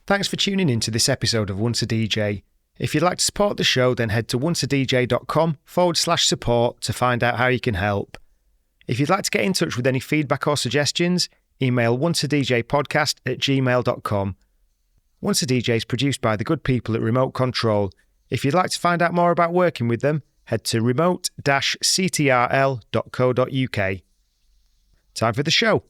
Thanks for tuning in to this episode of Once a DJ. If you'd like to support the show, then head to onceadj.com/support to find out how you can help. If you'd like to get in touch with any feedback or suggestions, email onceadjpodcast@gmail.com. Once a DJ is produced by the good people at Remote Control. If you'd like to find out more about working with them, head to remote-ctrl.co.uk. Time for the show.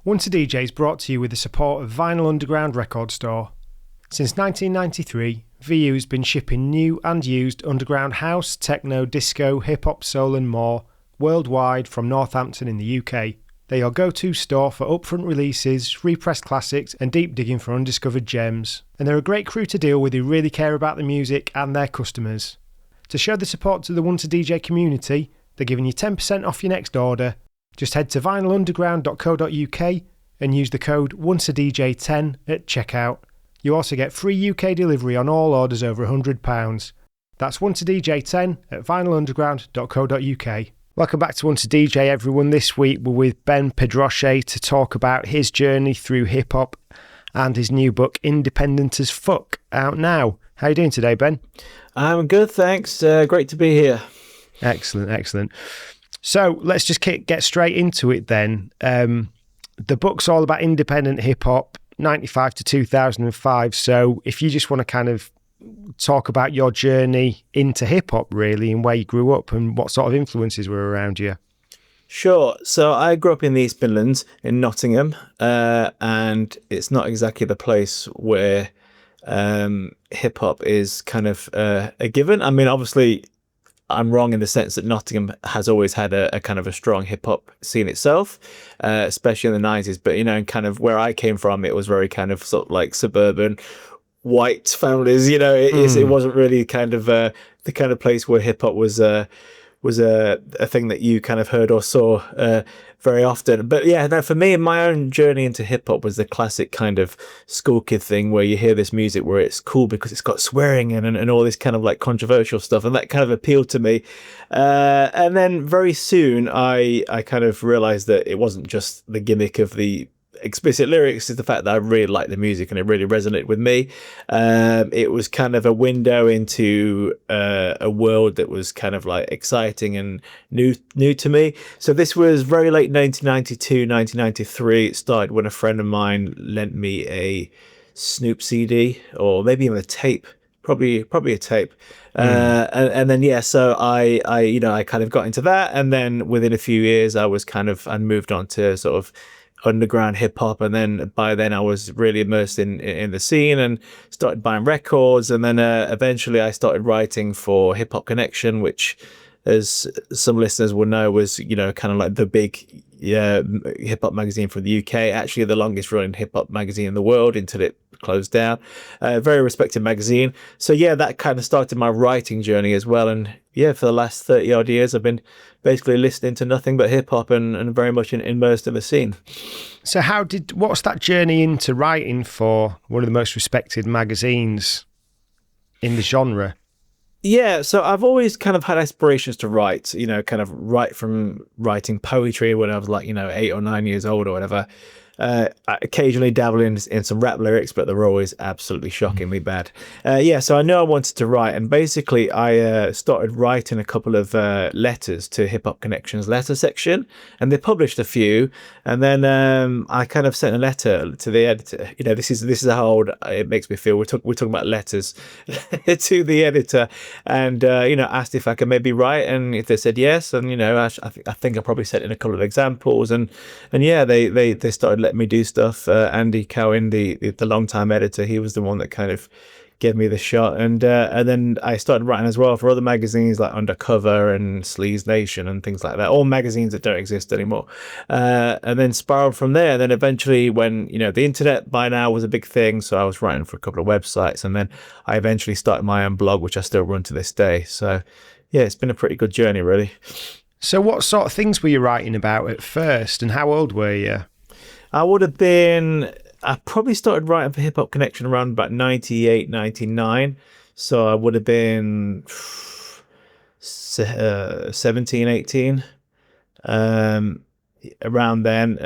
Once a DJ is brought to you with the support of Vinyl Underground Record Store. Since 1993, VU has been shipping new and used underground house, techno, disco, hip-hop, soul and more worldwide from Northampton in the UK. They're your go-to store for upfront releases, repressed classics and deep digging for undiscovered gems. And they're a great crew to deal with who really care about the music and their customers. To show the support to the Once a DJ community, they're giving you 10% off your next order. Just head to vinylunderground.co.uk and use the code ONCEADJ10 at checkout. You also get free UK delivery on all orders over £100. That's ONCEADJ10 at vinylunderground.co.uk. Welcome back to Once a DJ, everyone. This week we're with Ben Pedroche to talk about his journey through hip-hop and his new book, Independent as Fuck, out now. How are you doing today, Ben? I'm good, thanks. Great to be here. Excellent. So let's just get straight into it then. The book's all about independent hip-hop, 95 to 2005. So if you just want to kind of talk about your journey into hip-hop, really, and where you grew up and what sort of influences were around you. Sure. So I grew up in the East Midlands, in Nottingham, and it's not exactly the place where hip-hop is kind of a given. I mean, obviously, I'm wrong in the sense that Nottingham has always had a kind of a strong hip hop scene itself, especially in the 90s. But, you know, kind of where I came from, it was very kind of sort of like suburban white families, you know, it wasn't really kind of the kind of place where hip hop was a thing that you kind of heard or saw very often. But yeah, no, for me, my own journey into hip hop was the classic kind of school kid thing where you hear this music where it's cool because it's got swearing and all this kind of like controversial stuff, and that kind of appealed to me. And then very soon I kind of realized that it wasn't just the gimmick of the explicit lyrics, is the fact that I really liked the music and it really resonated with me. It was kind of a window into a world that was kind of like exciting and new to me. So this was very late 1992, 1993. It started when a friend of mine lent me a Snoop CD, or maybe even a tape, probably a tape. And then so I kind of got into that, and then within a few years I moved on to sort of underground hip hop, and then by then I was really immersed in the scene and started buying records, and then eventually I started writing for Hip Hop Connection, which, as some listeners will know, was, you know, kind of like the big hip hop magazine from the UK, actually the longest running hip hop magazine in the world until it closed down. Very respected magazine. So yeah, that kind of started my writing journey as well. And yeah, for the last 30 odd years, I've been basically listening to nothing but hip hop and very much immersed in the scene. So what's that journey into writing for one of the most respected magazines in the genre? Yeah, so I've always kind of had aspirations to write, you know, kind of right from writing poetry when I was like, you know, 8 or 9 years old or whatever. I occasionally dabble in some rap lyrics, but they're always absolutely shockingly bad. So I knew I wanted to write, and basically I started writing a couple of letters to Hip Hop Connection's letter section, and they published a few. And then I kind of sent a letter to the editor. You know, this is how old it makes me feel. We're talking about letters to the editor, and asked if I could maybe write, and if they said yes, and I think I probably sent in a couple of examples, and yeah, they started letting me do stuff. Andy Cowan, the long-time editor, he was the one that kind of gave me the shot, and then I started writing as well for other magazines like Undercover and Sleaze Nation and things like that, all magazines that don't exist anymore, and then spiraled from there. And then eventually, when the internet by now was a big thing, so I was writing for a couple of websites, and then I eventually started my own blog, which I still run to this day. So yeah, it's been a pretty good journey, really. So what sort of things were you writing about at first, and how old were you? I probably started writing for Hip Hop Connection around about 98, 99. So I would have been 17, 18. Around then.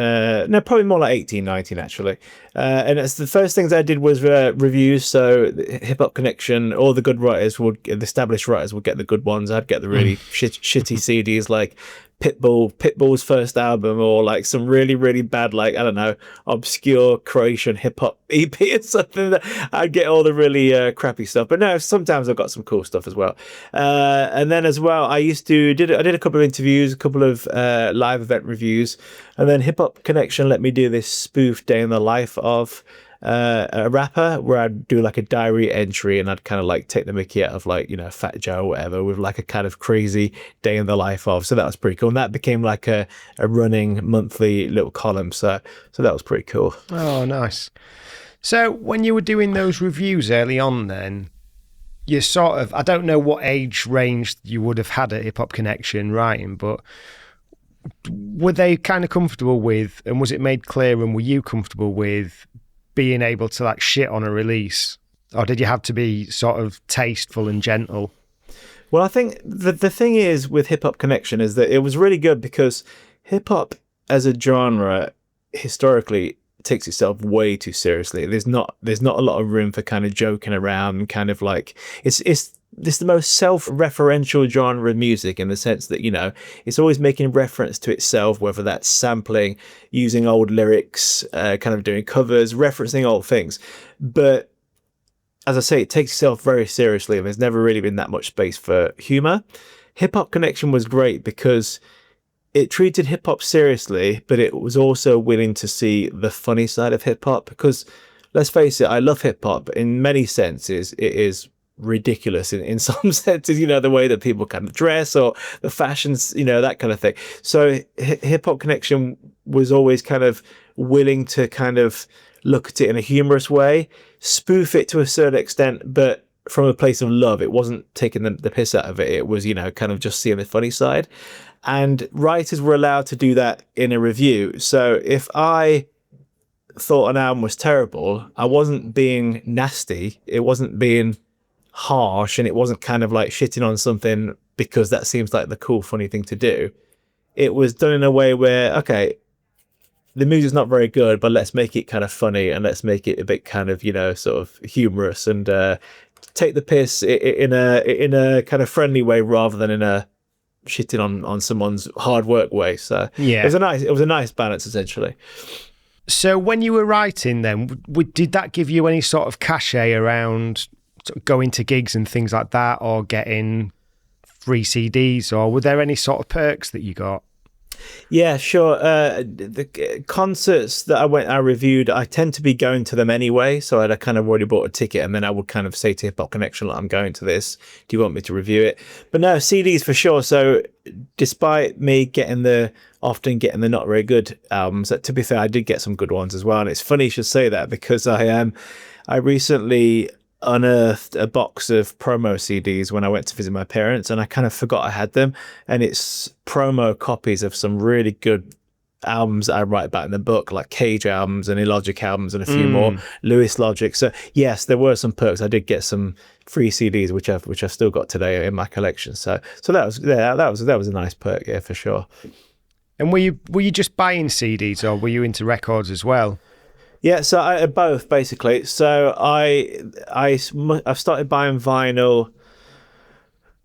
No, probably more like 18, 19 actually. And it's the first things I did was reviews. So Hip Hop Connection, all the good writers the established writers would get the good ones. I'd get the really shitty CDs like Pitbull's first album, or like some really, really bad, like, I don't know, obscure Croatian hip hop EP or something. I'd get all the really crappy stuff. But no, sometimes I've got some cool stuff as well. And then as well, I did a couple of interviews, a couple of live event reviews, and then Hip Hop Connection let me do this spoof day in the life of a rapper, where I'd do like a diary entry, and I'd kind of like take the mickey out of, like, you know, Fat Joe or whatever, with like a kind of crazy day in the life of. So that was pretty cool, and that became like a running monthly little column. So that was pretty cool. Oh, nice. So when you were doing those reviews early on, then you sort of, I don't know what age range you would have had at Hip Hop Connection writing, but were they kind of comfortable with, and was it made clear, and were you comfortable with being able to like shit on a release, or did you have to be sort of tasteful and gentle? Well, I think the thing is with Hip Hop Connection is that it was really good because hip hop as a genre historically takes itself way too seriously. There's not a lot of room for kind of joking around, and kind of like it's the most self-referential genre of music, in the sense that, you know, it's always making reference to itself, whether that's sampling, using old lyrics, kind of doing covers, referencing old things. But as I say, it takes itself very seriously, and there's never really been that much space for humor. Hip Hop Connection was great because it treated hip hop seriously, but it was also willing to see the funny side of hip hop. Because let's face it, I love hip hop, but in many senses, it is ridiculous in some senses, you know, the way that people kind of dress, or the fashions, you know, that kind of thing. So Hip Hop Connection was always kind of willing to kind of look at it in a humorous way, spoof it to a certain extent, but from a place of love. It wasn't taking the piss out of it. It was, you know, kind of just seeing the funny side. And writers were allowed to do that in a review. So if I thought an album was terrible, I wasn't being nasty. It wasn't being harsh, and it wasn't kind of like shitting on something because that seems like the cool, funny thing to do. It was done in a way where, okay, the music's not very good, but let's make it kind of funny, and let's make it a bit kind of, you know, sort of humorous, and take the piss in a kind of friendly way, rather than in a shitting on someone's hard work way. So yeah, it was a nice balance, essentially. So when you were writing then, did that give you any sort of cachet around going to gigs and things like that, or getting free CDs, or were there any sort of perks that you got? Yeah, sure. The concerts that I reviewed, I tend to be going to them anyway. So I'd kind of already bought a ticket, and then I would kind of say to Hip Hop Connection, like, I'm going to this. Do you want me to review it? But no, CDs for sure. So despite me often getting the not very good albums, to be fair, I did get some good ones as well. And it's funny you should say that, because I recently unearthed a box of promo CDs when I went to visit my parents, and I kind of forgot I had them, and it's promo copies of some really good albums that I write about in the book, like Cage albums and Illogic albums and a few more, Lewis Logic. So yes, there were some perks. I did get some free CDs which I've still got today in my collection. So that was a nice perk, yeah, for sure. And were you just buying CDs, or were you into records as well? Yeah, so I both, basically. So I've started buying vinyl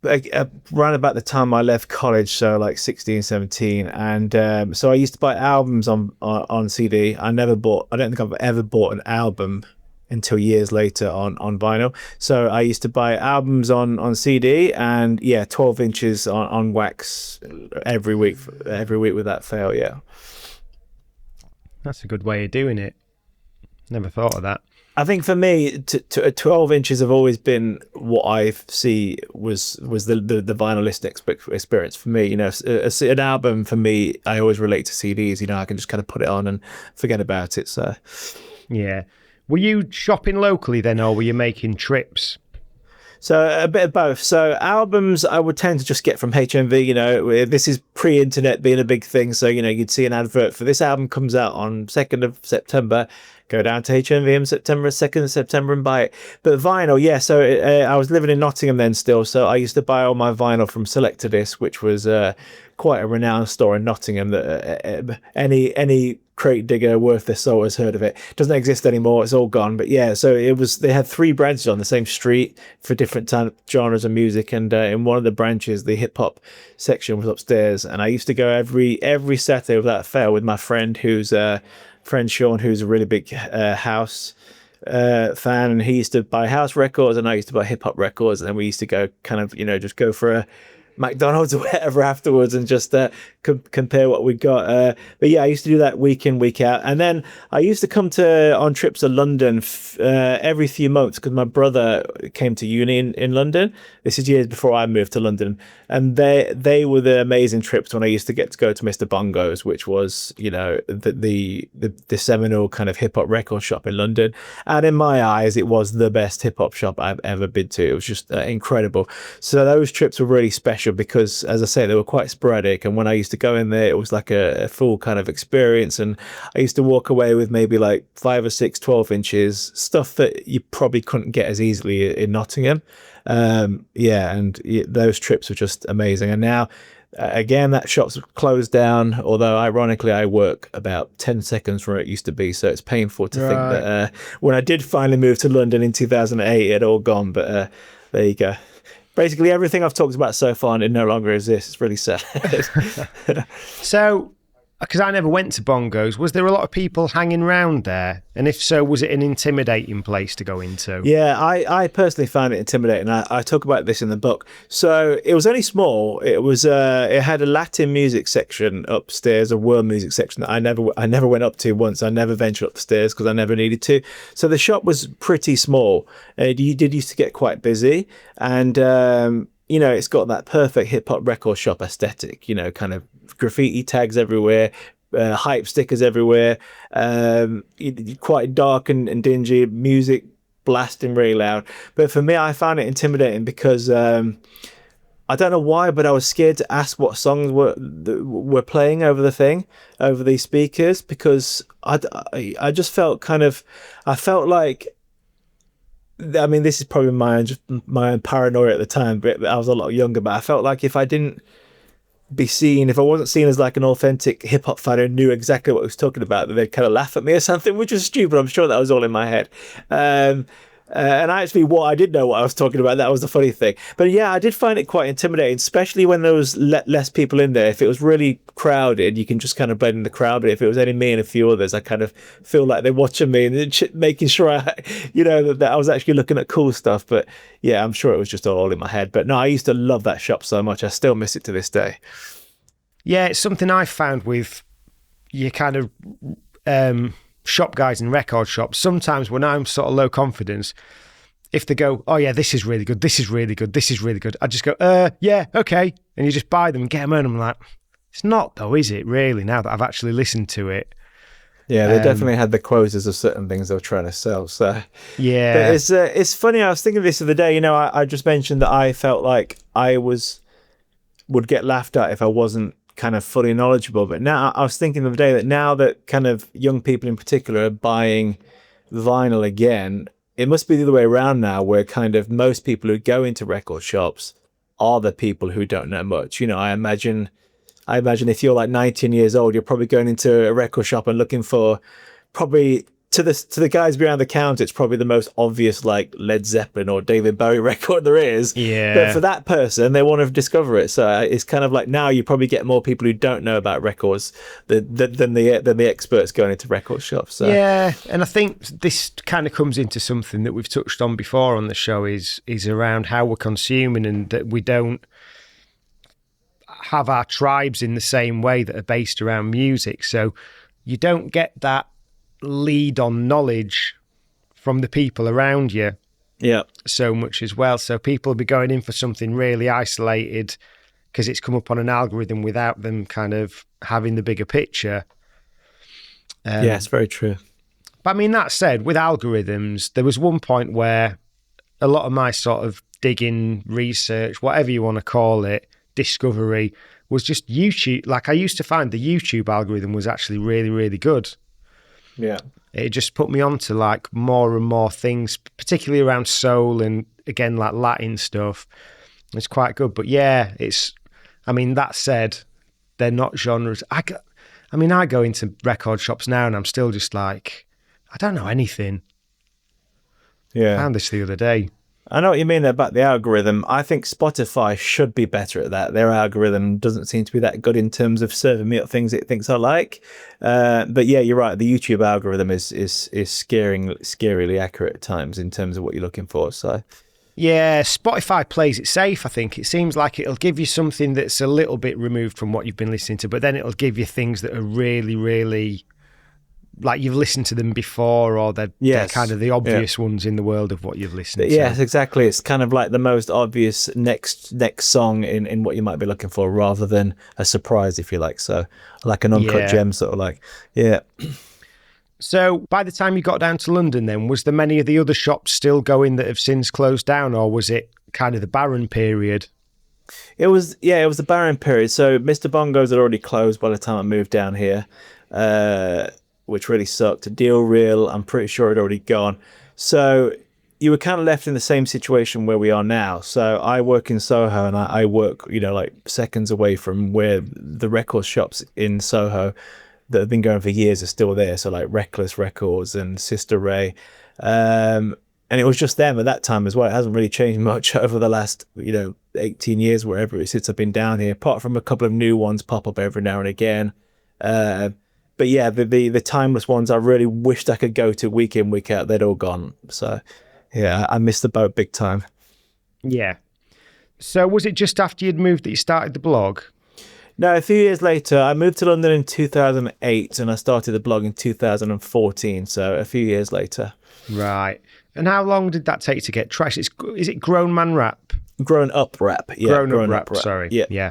around about the time I left college, so like 16, 17. And so I used to buy albums on CD. I don't think I've ever bought an album until years later on vinyl. So I used to buy albums on CD, and yeah, 12 inches on wax every week without fail, yeah. That's a good way of doing it. Never thought of that. I think for me, 12 inches have always been what I see was the vinylistic experience for me. You know, an album for me, I always relate to CDs. You know, I can just kind of put it on and forget about it. So, yeah. Were you shopping locally then, or were you making trips? So a bit of both. So albums I would tend to just get from HMV, you know, this is pre-internet being a big thing. So, you know, you'd see an advert for this album comes out on 2nd of September, go down to HMV on September 2nd of September and buy it. But vinyl, yeah. So I was living in Nottingham then still. So I used to buy all my vinyl from Selector Disc, which was quite a renowned store in Nottingham that any crate digger worth their salt has heard of it. Doesn't exist anymore, it's all gone. But yeah, so they had 3 branches on the same street for different genres of music, and in one of the branches the hip-hop section was upstairs, and I used to go every Saturday without fail with my friend friend Sean, who's a really big house fan, and he used to buy house records and I used to buy hip-hop records, and then we used to go kind of, you know, just go for a McDonald's or whatever afterwards and just compare what we got. But yeah, I used to do that week in, week out. And then I used to come on trips to London every few months because my brother came to uni in London. This is years before I moved to London. And they were the amazing trips when I used to get to go to Mr. Bongo's, which was, you know, the seminal kind of hip hop record shop in London. And in my eyes, it was the best hip hop shop I've ever been to. It was just incredible. So those trips were really special because, as I say, they were quite sporadic, and when I used to go in there it was like a full kind of experience, and I used to walk away with maybe like 5 or 6 12 inches, stuff that you probably couldn't get as easily in Nottingham. Those trips were just amazing. And now again, that shop's closed down, although ironically I work about 10 seconds from where it used to be, so it's painful to think that when I did finally move to London in 2008 it had all gone. But there you go. Basically, everything I've talked about so far, and it no longer exists. It's really sad. So, because I never went to Bongo's, was there a lot of people hanging around there? And if so, was it an intimidating place to go into? Yeah, I personally found it intimidating. I talk about this in the book. So it was only small. It was it had a Latin music section upstairs, a world music section that I never went up to once. I never ventured up the stairs because I never needed to. So the shop was pretty small. You did used to get quite busy, and you know, it's got that perfect hip hop record shop aesthetic. You know, kind of graffiti tags everywhere, hype stickers everywhere, quite dark and dingy, music blasting really loud. But for me, I found it intimidating because I don't know why, but I was scared to ask what songs were playing over these speakers, because I just felt I felt like, I mean, this is probably my own paranoia at the time, but I was a lot younger, but I felt like if I wasn't seen as like an authentic hip hop fan who knew exactly what I was talking about, that they'd kind of laugh at me or something, which was stupid. I'm sure that was all in my head. And actually, I did know what I was talking about. That was the funny thing. But yeah, I did find it quite intimidating, especially when there was less people in there. If it was really crowded, you can just kind of blend in the crowd. But if it was only me and a few others, I kind of feel like they're watching me and making sure that I was actually looking at cool stuff. But yeah, I'm sure it was just all in my head. But no, I used to love that shop so much. I still miss it to this day. Yeah, it's something I found with your kind of shop guys in record shops. Sometimes when I'm sort of low confidence, if they go, oh yeah, this is really good, this is really good, this is really good, I just go, yeah, okay. And you just buy them and get them, and I'm like, it's not though, is it really, now that I've actually listened to it? Yeah, they definitely had the quotas of certain things they were trying to sell. So yeah, but it's funny. I was thinking of this the other day. You know, I just mentioned that I felt like I would get laughed at if I wasn't kind of fully knowledgeable. But now I was thinking the other day that now that kind of young people in particular are buying vinyl again, it must be the other way around now, where kind of most people who go into record shops are the people who don't know much. You know, I imagine if you're like 19 years old, you're probably going into a record shop and looking for, probably to the guys behind the counter, it's probably the most obvious like Led Zeppelin or David Bowie record there is. Yeah. But for that person, they want to discover it. So it's kind of like now you probably get more people who don't know about records than the experts going into record shops. So. Yeah, and I think this kind of comes into something that we've touched on before on the show is around how we're consuming, and that we don't have our tribes in the same way that are based around music. So you don't get that lead on knowledge from the people around you so much as well. So people will be going in for something really isolated because it's come up on an algorithm without them kind of having the bigger picture. Yeah, it's very true. But I mean, that said, with algorithms, there was one point where a lot of my sort of digging, research, whatever you want to call it, discovery, was just YouTube. Like, I used to find the YouTube algorithm was actually really, really good. Yeah. It just put me on to like more and more things, particularly around soul and again, like Latin stuff. It's quite good. But yeah, that said, they're not genres. I go into record shops now and I'm still just like, I don't know anything. Yeah. I found this the other day. I know what you mean about the algorithm. I think Spotify should be better at that. Their algorithm doesn't seem to be that good in terms of serving me up things it thinks I like. But yeah, you're right. The YouTube algorithm is scarily accurate at times in terms of what you're looking for. So yeah, Spotify plays it safe, I think. It seems like it'll give you something that's a little bit removed from what you've been listening to, but then it'll give you things that are really, really, like you've listened to them before, or they're kind of the obvious ones in the world of what you've listened to. Yes, exactly. It's kind of like the most obvious next song in what you might be looking for, rather than a surprise, if you like. So like an uncut gem, sort of like, yeah. So by the time you got down to London then, was there many of the other shops still going that have since closed down, or was it kind of the barren period? It was the barren period. So Mr. Bongo's had already closed by the time I moved down here, which really sucked. Deal Real, I'm pretty sure had already gone. So you were kind of left in the same situation where we are now. So I work in Soho, and I work, like seconds away from where the record shops in Soho that have been going for years are still there. So like Reckless Records and Sister Ray. And it was just them at that time as well. It hasn't really changed much over the last, 18 years, wherever it sits. I've been down here, apart from a couple of new ones pop up every now and again. But yeah, the timeless ones I really wished I could go to week in, week out. They'd all gone. So yeah, I missed the boat big time. Yeah. So was it just after you'd moved that you started the blog? No, a few years later. I moved to London in 2008 and I started the blog in 2014. So a few years later. Right. And how long did that take to get traction? Is it Grown Man Rap? Grown Up Rap. Yeah, Grown Up Rap. Sorry. Yeah.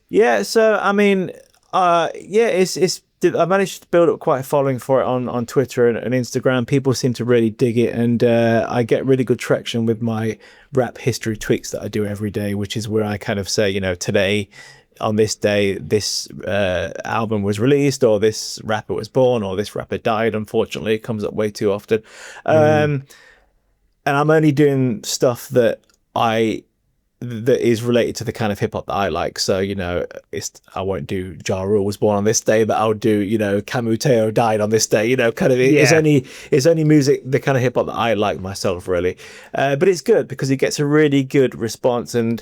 Yeah. So I mean, it's. I managed to build up quite a following for it on Twitter and Instagram. People seem to really dig it, and I get really good traction with my rap history tweets that I do every day, which is where I kind of say, today, on this day, this album was released, or this rapper was born, or this rapper died. Unfortunately, it comes up way too often. And I'm only doing stuff that is related to the kind of hip hop that I like. So, I won't do Ja Rule was born on this day, but I'll do, Camuteo died on this day, it's only music, the kind of hip hop that I like myself, really. But it's good because it gets a really good response, and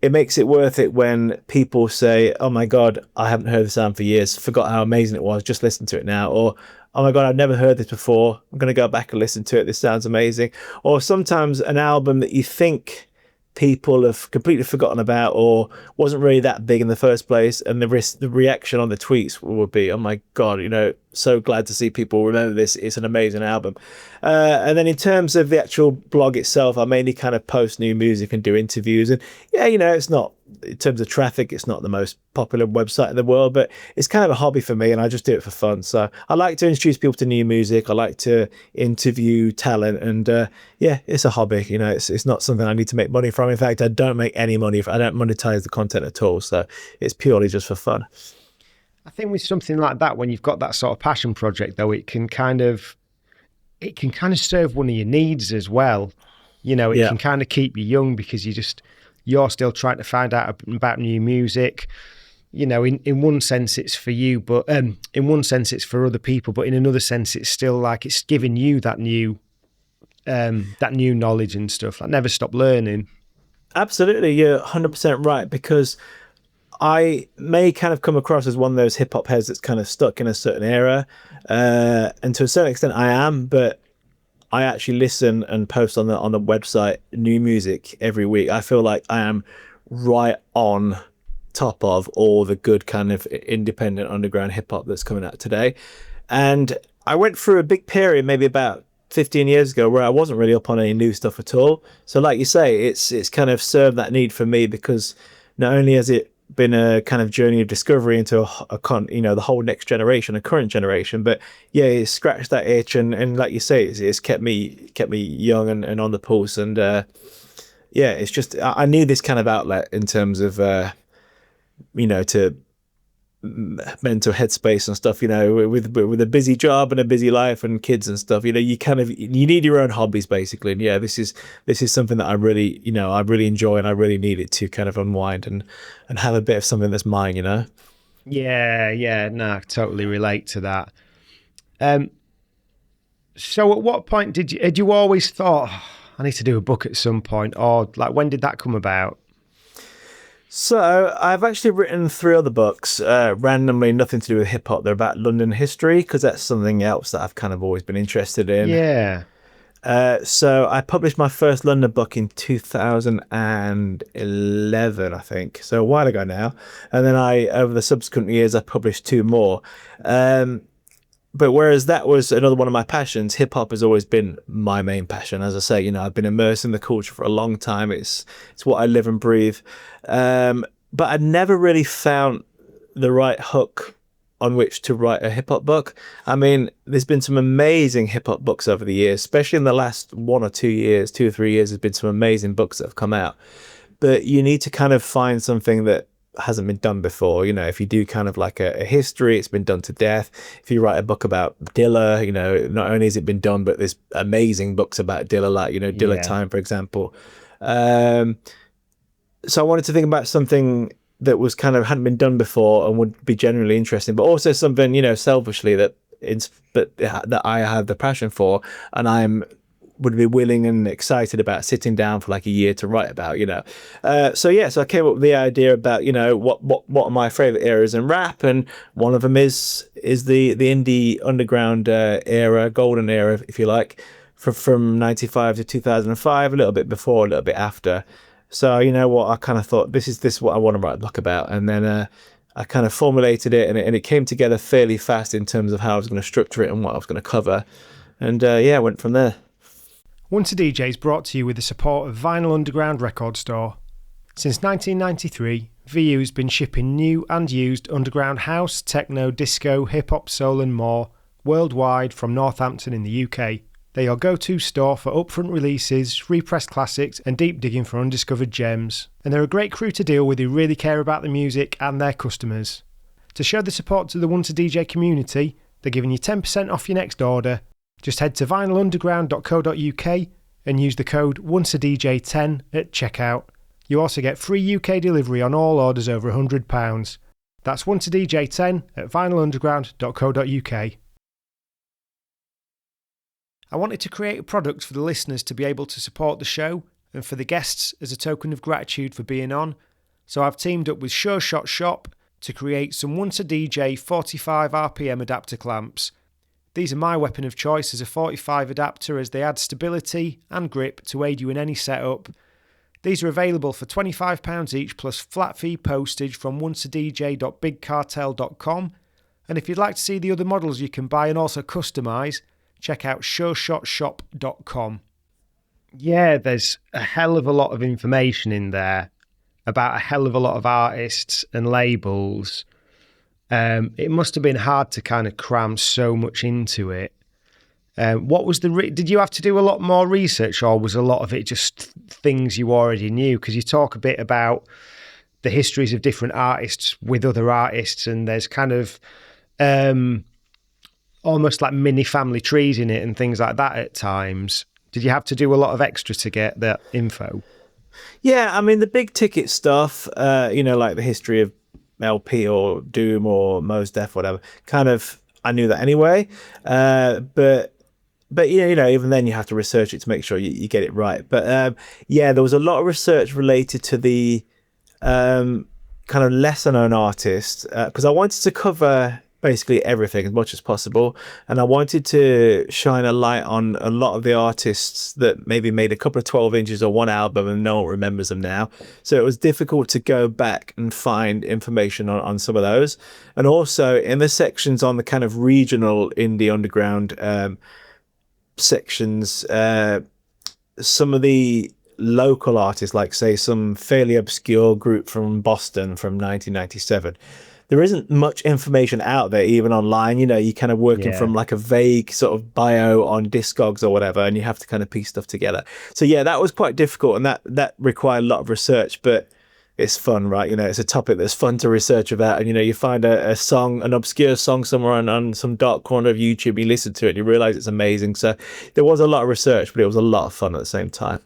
it makes it worth it when people say, oh my God, I haven't heard this album for years, forgot how amazing it was, just listen to it now. Or, oh my God, I've never heard this before, I'm going to go back and listen to it, this sounds amazing. Or sometimes an album that you think people have completely forgotten about, or wasn't really that big in the first place, and the reaction on the tweets would be, oh my God, so glad to see people remember this, it's an amazing album. And then in terms of the actual blog itself, I mainly kind of post new music and do interviews, and it's not, in terms of traffic, it's not the most popular website in the world, but it's kind of a hobby for me, and I just do it for fun. So I like to introduce people to new music, I like to interview talent, and it's a hobby. It's not something I need to make money from. In fact, I don't make any money I don't monetize the content at all, so it's purely just for fun. I think with something like that, when you've got that sort of passion project, though, it can kind of serve one of your needs as well. It can kind of keep you young, because you're still trying to find out about new music. In one sense it's for you, but in one sense it's for other people, but in another sense it's still like it's giving you that new knowledge and stuff. Like, never stop learning. Absolutely, you're 100% right, because I may kind of come across as one of those hip hop heads that's kind of stuck in a certain era, and to a certain extent I am, but I actually listen and post on the website new music every week. I feel like I am right on top of all the good kind of independent underground hip hop that's coming out today. And I went through a big period maybe about 15 years ago where I wasn't really up on any new stuff at all. So like you say, it's kind of served that need for me, because not only has it been a kind of journey of discovery into the whole next generation, a current generation, but it's scratched that itch, and like you say, it's kept me young and on the pulse, and yeah, it's just I need this kind of outlet in terms of to mental headspace and stuff, with a busy job and a busy life and kids and stuff, you need your own hobbies basically. And yeah, this is something that I really enjoy, and I really need it to kind of unwind and have a bit of something that's mine. Yeah, no, I totally relate to that. So at what point had you always thought, "Oh, I need to do a book at some point," or like when did that come about? So I've actually written 3 other books, randomly, nothing to do with hip hop. They're about London history, because that's something else that I've kind of always been interested in. Yeah. So I published my first London book in 2011, I think. So a while ago now. And then over the subsequent years, I published 2 more. But whereas that was another one of my passions, hip hop has always been my main passion. As I say, I've been immersed in the culture for a long time. It's what I live and breathe. But I never really found the right hook on which to write a hip hop book. I mean, there's been some amazing hip hop books over the years, especially in the last 1 or 2 years, 2 or 3 years. There's been some amazing books that have come out. But you need to kind of find something that hasn't been done before. If you do kind of like a history, it's been done to death. If you write a book about Dilla, not only has it been done, but there's amazing books about Dilla, like Dilla Yeah. Time, for example. So I wanted to think about something that was kind of hadn't been done before and would be generally interesting, but also something selfishly that I have the passion for, and would be willing and excited about sitting down for like a year to write about. So I came up with the idea about what are my favorite eras in rap, and one of them is the indie underground era, golden era, if you like, from 95 to 2005, a little bit before, a little bit after. So I kind of thought this is what I want to write a book about, and then I kind of formulated it, and it came together fairly fast in terms of how I was going to structure it and what I was going to cover, and I went from there. Once a DJ is brought to you with the support of Vinyl Underground Record Store. Since 1993, VU has been shipping new and used underground house, techno, disco, hip-hop, soul and more worldwide from Northampton in the UK. They're your go-to store for upfront releases, repressed classics and deep digging for undiscovered gems. And they're a great crew to deal with who really care about the music and their customers. To show the support to the Once a DJ community, they're giving you 10% off your next order. Just head to vinylunderground.co.uk and use the code ONCEADJ10 at checkout. You also get free UK delivery on all orders over £100. That's ONCEADJ10 at vinylunderground.co.uk. I wanted to create a product for the listeners to be able to support the show and for the guests as a token of gratitude for being on, so I've teamed up with Sure Shot Shop to create some Once a DJ 45 RPM adapter clamps. These are my weapon of choice as a 45 adapter, as they add stability and grip to aid you in any setup. These are available for £25 each plus flat fee postage from onceadj.bigcartel.com, and if you'd like to see the other models you can buy and also customise, check out sureshotshop.com. Yeah, there's a hell of a lot of information in there about a hell of a lot of artists and labels. It must have been hard to kind of cram so much into it. What was did you have to do a lot more research, or was a lot of it just things you already knew? Because you talk a bit about the histories of different artists with other artists, and there's kind of almost like mini family trees in it and things like that at times. Did you have to do a lot of extra to get that info? Yeah, I mean, the big ticket stuff, like the history of LP or Doom or Mos Def, whatever, kind of, I knew that anyway. But even then you have to research it to make sure you get it right. But there was a lot of research related to the kind of lesser known artists, because I wanted to cover basically everything as much as possible, and I wanted to shine a light on a lot of the artists that maybe made a couple of 12 inches or one album and no one remembers them now. So it was difficult to go back and find information on some of those, and also in the sections on the kind of regional indie underground sections, some of the local artists, like say some fairly obscure group from Boston from 1997, there isn't much information out there, even online. You're kind of working Yeah. from like a vague sort of bio on Discogs or whatever, and you have to kind of piece stuff together. So yeah, that was quite difficult, and that required a lot of research, but it's fun, right? It's a topic that's fun to research about, and you find a song, an obscure song somewhere on some dark corner of YouTube, you listen to it and you realize it's amazing. So there was a lot of research, but it was a lot of fun at the same time.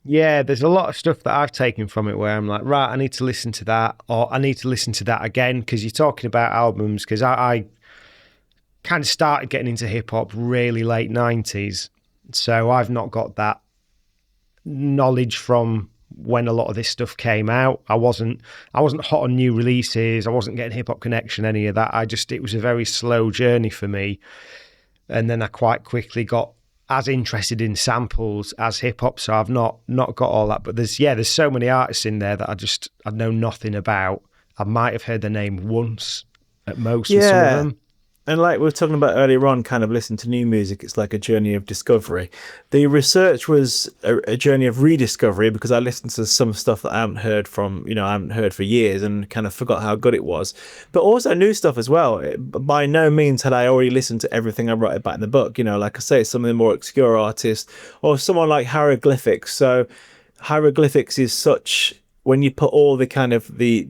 Yeah, there's a lot of stuff that I've taken from it where I'm like, right, I need to listen to that, or I need to listen to that again, because you're talking about albums, because I kind of started getting into hip hop really late 90s. So I've not got that knowledge from when a lot of this stuff came out. I wasn't hot on new releases. I wasn't getting Hip Hop Connection, any of that. It was a very slow journey for me. And then I quite quickly got as interested in samples as hip hop. So I've not got all that. But there's so many artists in there that I know nothing about. I might have heard the name once at most with some of them. And like we were talking about earlier on, kind of listen to new music, it's like a journey of discovery. The research was a journey of rediscovery, because I listened to some stuff that I haven't heard I haven't heard for years, and kind of forgot how good it was. But also new stuff as well. By no means had I already listened to everything I wrote about in the book. Like I say, some of the more obscure artists, or someone like Hieroglyphics. So Hieroglyphics is such... when you put all the kind of the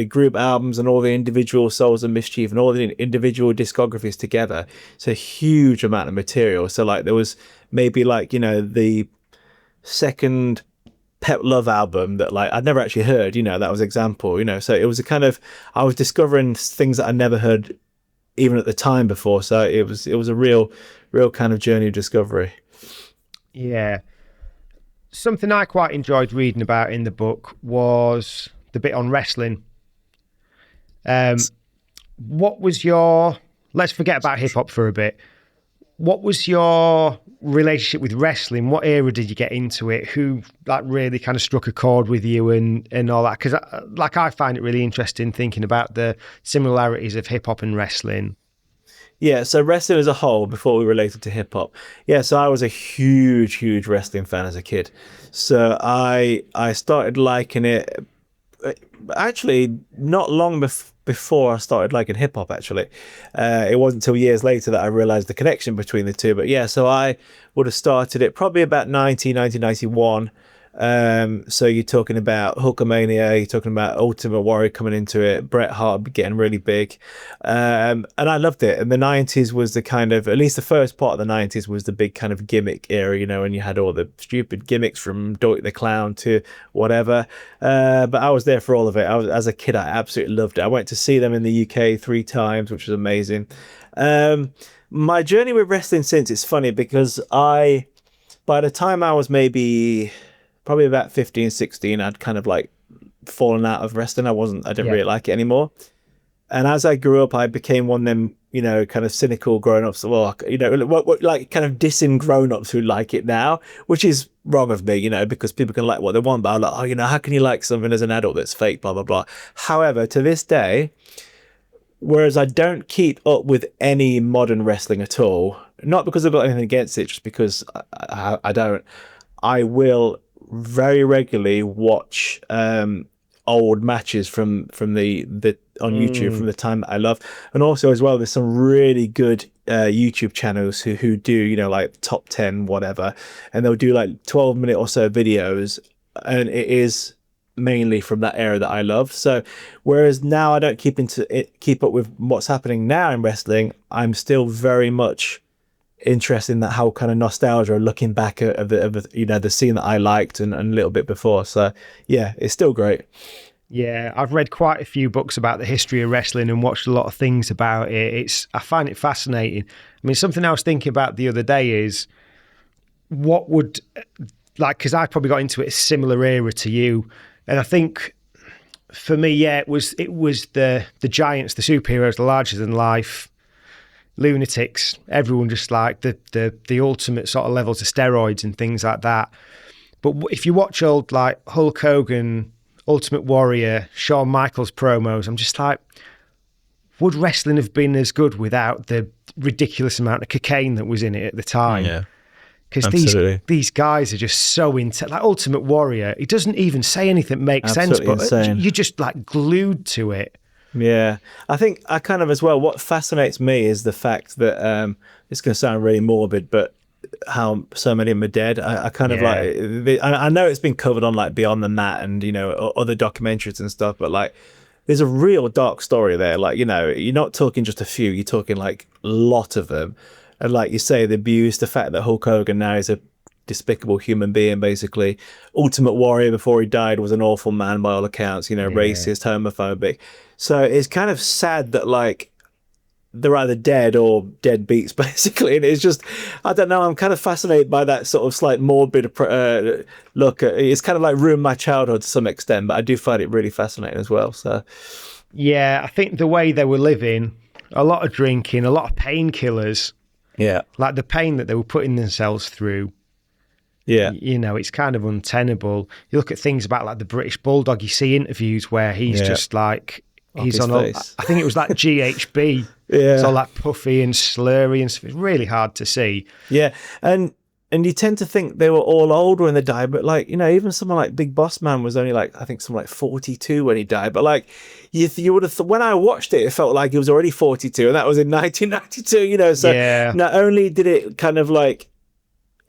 group albums and all the individual Souls of Mischief and all the individual discographies together, it's a huge amount of material. So like there was maybe like, the second Pep Love album that like I'd never actually heard, that was example, so it was a kind of, I was discovering things that I never heard even at the time before. So it was a real kind of journey of discovery. Yeah. Something I quite enjoyed reading about in the book was the bit on wrestling. What was let's forget about hip hop for a bit. What was your relationship with wrestling? What era did you get into it? Who like really kind of struck a chord with you and all that? Because I find it really interesting thinking about the similarities of hip hop and wrestling. Yeah, so wrestling as a whole, before we related to hip hop. Yeah, so I was a huge wrestling fan as a kid. So I started liking it actually not long before I started liking hip hop, actually. It wasn't until years later that I realized the connection between the two. But yeah, so I would have started it probably about 1991. So you're talking about Hulkamania, you're talking about Ultimate Warrior coming into it, Bret Hart getting really big, and I loved it. And the 90s was the kind of, at least the first part of the 90s was the big kind of gimmick era, and you had all the stupid gimmicks from Doink the Clown to whatever, but I was there for all of it. As a kid, I absolutely loved it. I went to see them in the UK 3 times, which was amazing. My journey with wrestling since, it's funny because by the time I was probably about 15, 16, I'd kind of like fallen out of wrestling. I didn't really like it anymore. And as I grew up, I became one of them, kind of cynical grown-ups. Well, like kind of dissing grown-ups who like it now, which is wrong of me, because people can like what they want. But I'm like, how can you like something as an adult that's fake, blah, blah, blah. However, to this day, whereas I don't keep up with any modern wrestling at all, not because I've got anything against it, just because I don't, I will very regularly watch old matches from the on YouTube from the time that I love. And also as well, there's some really good YouTube channels who do like top 10 whatever, and they'll do like 12-minute or so videos, and it is mainly from that era that I love. So whereas now I don't keep up with what's happening now in wrestling, I'm still very much interested in that whole kind of nostalgia, looking back at the scene that I liked and a little bit before. So yeah, it's still great. Yeah, I've read quite a few books about the history of wrestling and watched a lot of things about it. I find it fascinating. I mean, something I was thinking about the other day is what would, like, because I probably got into it a similar era to you, and I think for me, yeah, it was the giants, the superheroes, the larger than life lunatics, everyone just like the ultimate sort of levels of steroids and things like that. But if you watch old like Hulk Hogan, Ultimate Warrior, Shawn Michaels promos, I'm just like, would wrestling have been as good without the ridiculous amount of cocaine that was in it at the time? Yeah, because these guys are just so intense. Like Ultimate Warrior, he doesn't even say anything that makes sense, but insane. you're just like glued to it. Yeah, I think I kind of as well. What fascinates me is the fact that it's going to sound really morbid, but how so many of them are dead. I kind of like. Yeah, I know it's been covered on like Beyond the Mat and other documentaries and stuff, but like there's a real dark story there. Like you're not talking just a few. You're talking like a lot of them, and like you say, the abuse, the fact that Hulk Hogan now is a despicable human being, basically. Ultimate Warrior before he died was an awful man by all accounts, yeah. racist, homophobic. So it's kind of sad that like they're either dead or dead beats, basically. And it's just, I don't know, I'm kind of fascinated by that sort of slight morbid look. It's kind of like ruined my childhood to some extent, but I do find it really fascinating as well. So Yeah, I think the way they were living, a lot of drinking, a lot of painkillers, yeah, like the pain that they were putting themselves through. yeah, It's kind of untenable. You look at things about like the British Bulldog, you see interviews where he's yeah. just like, Off he's his on face. I think it was like GHB. Yeah. It's all like puffy and slurry and stuff. It's really hard to see. Yeah, and you tend to think they were all old when they died, but like even someone like Big Boss Man was only like I think something like 42 when he died. But like you would have when I watched it, it felt like he was already 42, and that was in 1992. So Yeah. not only did it kind of like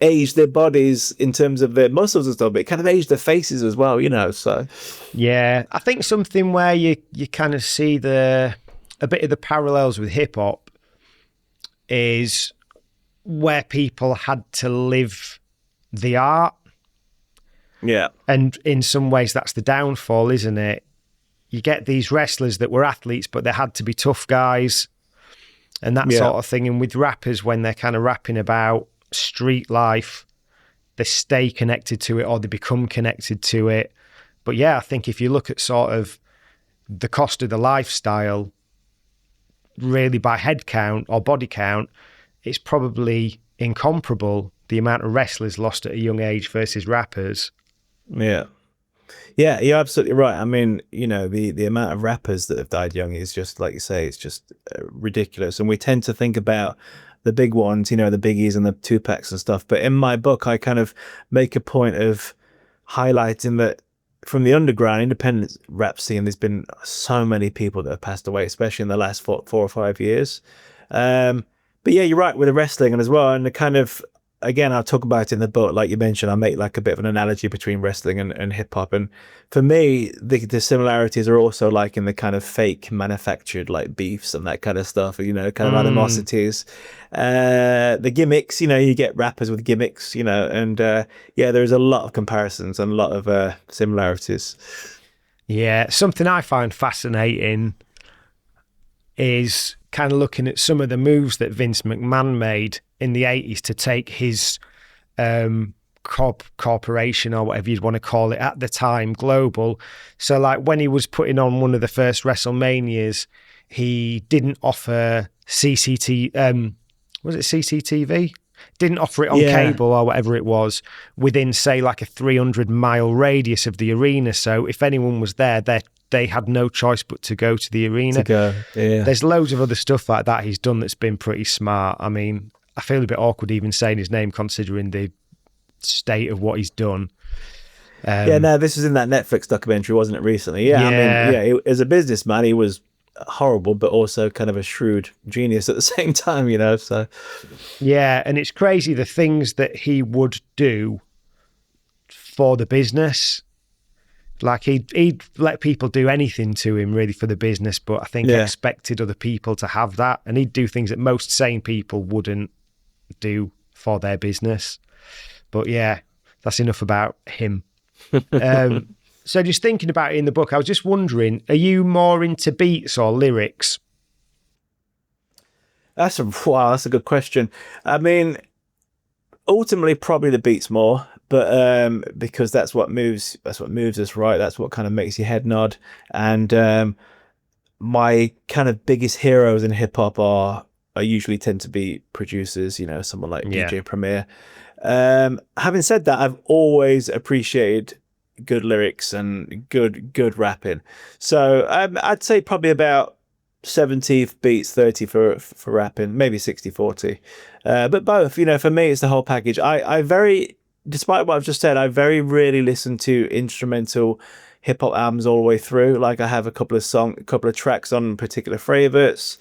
age their bodies in terms of their muscles and stuff, but it kind of aged their faces as well. So Yeah, I think something where you kind of see a bit of the parallels with hip hop is where people had to live the art. yeah, And in some ways, that's the downfall, isn't it? You get these wrestlers that were athletes, but they had to be tough guys and that sort of thing. And with rappers, when they're kind of rapping about street life, they stay connected to it or they become connected to it. But yeah, I think if you look at sort of the cost of the lifestyle, really by head count or body count, it's probably incomparable, the amount of wrestlers lost at a young age versus rappers. yeah. Yeah, you're absolutely right. I mean, the amount of rappers that have died young is just, like you say, it's just ridiculous. And we tend to think about the big ones, the Biggies and the Tupacs and stuff. But in my book, I kind of make a point of highlighting that from the underground independent rap scene, there's been so many people that have passed away, especially in the last 4 or 5 years. But yeah, you're right with the wrestling and as well. And the kind of, again, I'll talk about it in the book, like you mentioned, I make like a bit of an analogy between wrestling and hip hop. And for me, the similarities are also like in the kind of fake manufactured like beefs and that kind of stuff, kind of animosities. The gimmicks, you get rappers with gimmicks, and yeah, there's a lot of comparisons and a lot of similarities. Yeah, something I find fascinating is kind of looking at some of the moves that Vince McMahon made in the 80s to take his corporation or whatever you'd want to call it at the time global. So like when he was putting on one of the first WrestleManias, he didn't offer CCTV? Didn't offer it on cable or whatever it was within, say, like a 300-mile radius of the arena. So if anyone was there, they had no choice but to go to the arena. There's loads of other stuff like that he's done that's been pretty smart. I mean, I feel a bit awkward even saying his name considering the state of what he's done. This was in that Netflix documentary, wasn't it, recently? I mean, as a businessman, he was horrible, but also kind of a shrewd genius at the same time, so. Yeah, and it's crazy the things that he would do for the business. Like he'd let people do anything to him really for the business, but I think expected other people to have that. And he'd do things that most sane people wouldn't do for their business. But yeah, that's enough about him. So just thinking about it in the book, I was just wondering, are you more into beats or lyrics? That's a good question. I mean, ultimately probably the beats more, but because that's what moves us, right? That's what kind of makes your head nod. And my kind of biggest heroes in hip hop are usually tend to be producers, someone like DJ Premier. Having said that, I've always appreciated good lyrics and good rapping. So I'd say probably about 70 beats, 30 for rapping, maybe 60-40. But both, for me, it's the whole package. Despite what I've just said, I very rarely listen to instrumental hip hop albums all the way through. Like I have a couple of tracks on particular favorites.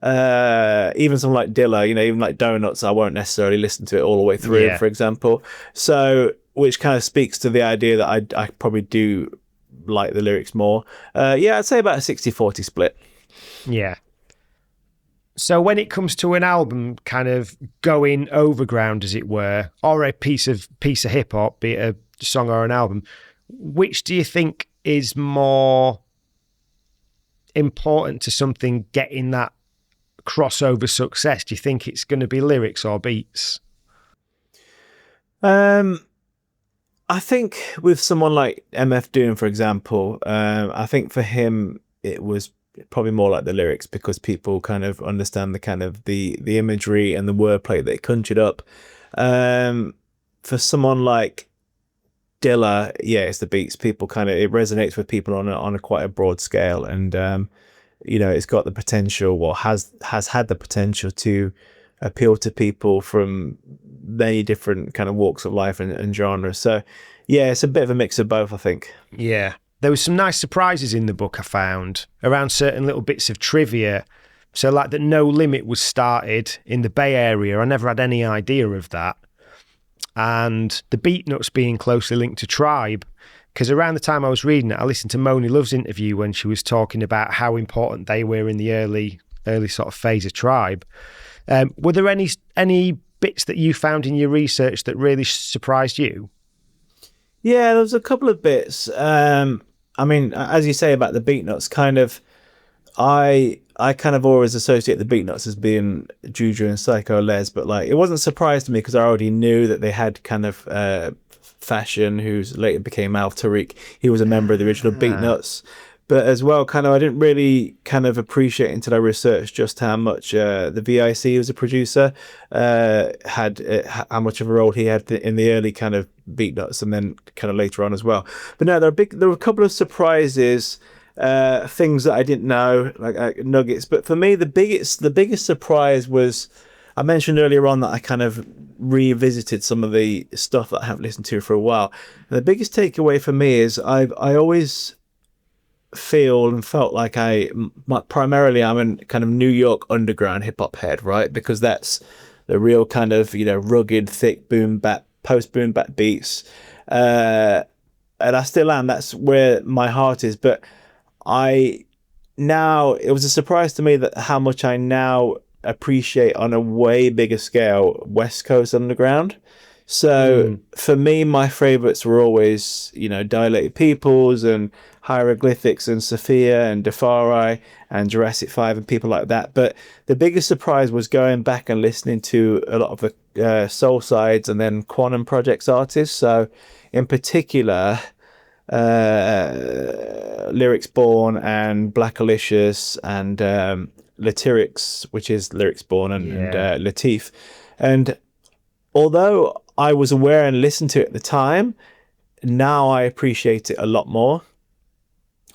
Even something like Dilla, even like Donuts, I won't necessarily listen to it all the way through, for example. So, which kind of speaks to the idea that I probably do like the lyrics more. I'd say about a 60-40 split. Yeah. So when it comes to an album kind of going overground, as it were, or a piece of hip hop, be it a song or an album, which do you think is more important to something getting that crossover success? Do you think it's going to be lyrics or beats? I think with someone like MF Doom, for example, I think for him it was probably more like the lyrics, because people kind of understand the kind of the imagery and the wordplay that it conjured up. For someone like Dilla, it's the beats. People it resonates with people on a quite a broad scale, and it's got the potential, or has had the potential to appeal to people from many different kind of walks of life and genres. So it's a bit of a mix of both, I think. Yeah. There was some nice surprises in the book I found around certain little bits of trivia. So like that No Limit was started in the Bay Area. I never had any idea of that. And the Beatnuts being closely linked to Tribe, because around the time I was reading it, I listened to Moni Love's interview when she was talking about how important they were in the early sort of phase of Tribe. Were there any bits that you found in your research that really surprised you? Yeah, there was a couple of bits. I mean, as you say about the Beatnuts, kind of, I kind of always associate the Beatnuts as being Juju and Psycho Les, but like it wasn't a surprise to me because I already knew that they had kind of Fashion, who's later became Alf Tariq. He was a member of the original Beatnuts. But as well, kind of, I didn't really kind of appreciate until I researched just how much the VIC, was a producer, had how much of a role he had in the early kind of Beatnuts, and then kind of later on as well. But no, there were a couple of surprises, things that I didn't know, like nuggets. But for me, the biggest surprise was, I mentioned earlier on that I kind of revisited some of the stuff that I haven't listened to for a while. And the biggest takeaway for me is I always feel and felt like primarily I'm a kind of New York underground hip hop head, right? Because that's the real kind of rugged, thick boom bap, post boom bap beats, and I still am. That's where my heart is. But it was a surprise to me that how much I now appreciate on a way bigger scale West Coast underground. So for me, my favorites were always Dilated Peoples and Hieroglyphics and Sophia and Defari and Jurassic 5 and people like that. But the biggest surprise was going back and listening to a lot of the Soul Sides and then Quantum Projects artists. So in particular, Lyrics Born and Black Alicious and Latyrix, which is Lyrics Born, and Latif. And although I was aware and listened to it at the time, now I appreciate it a lot more.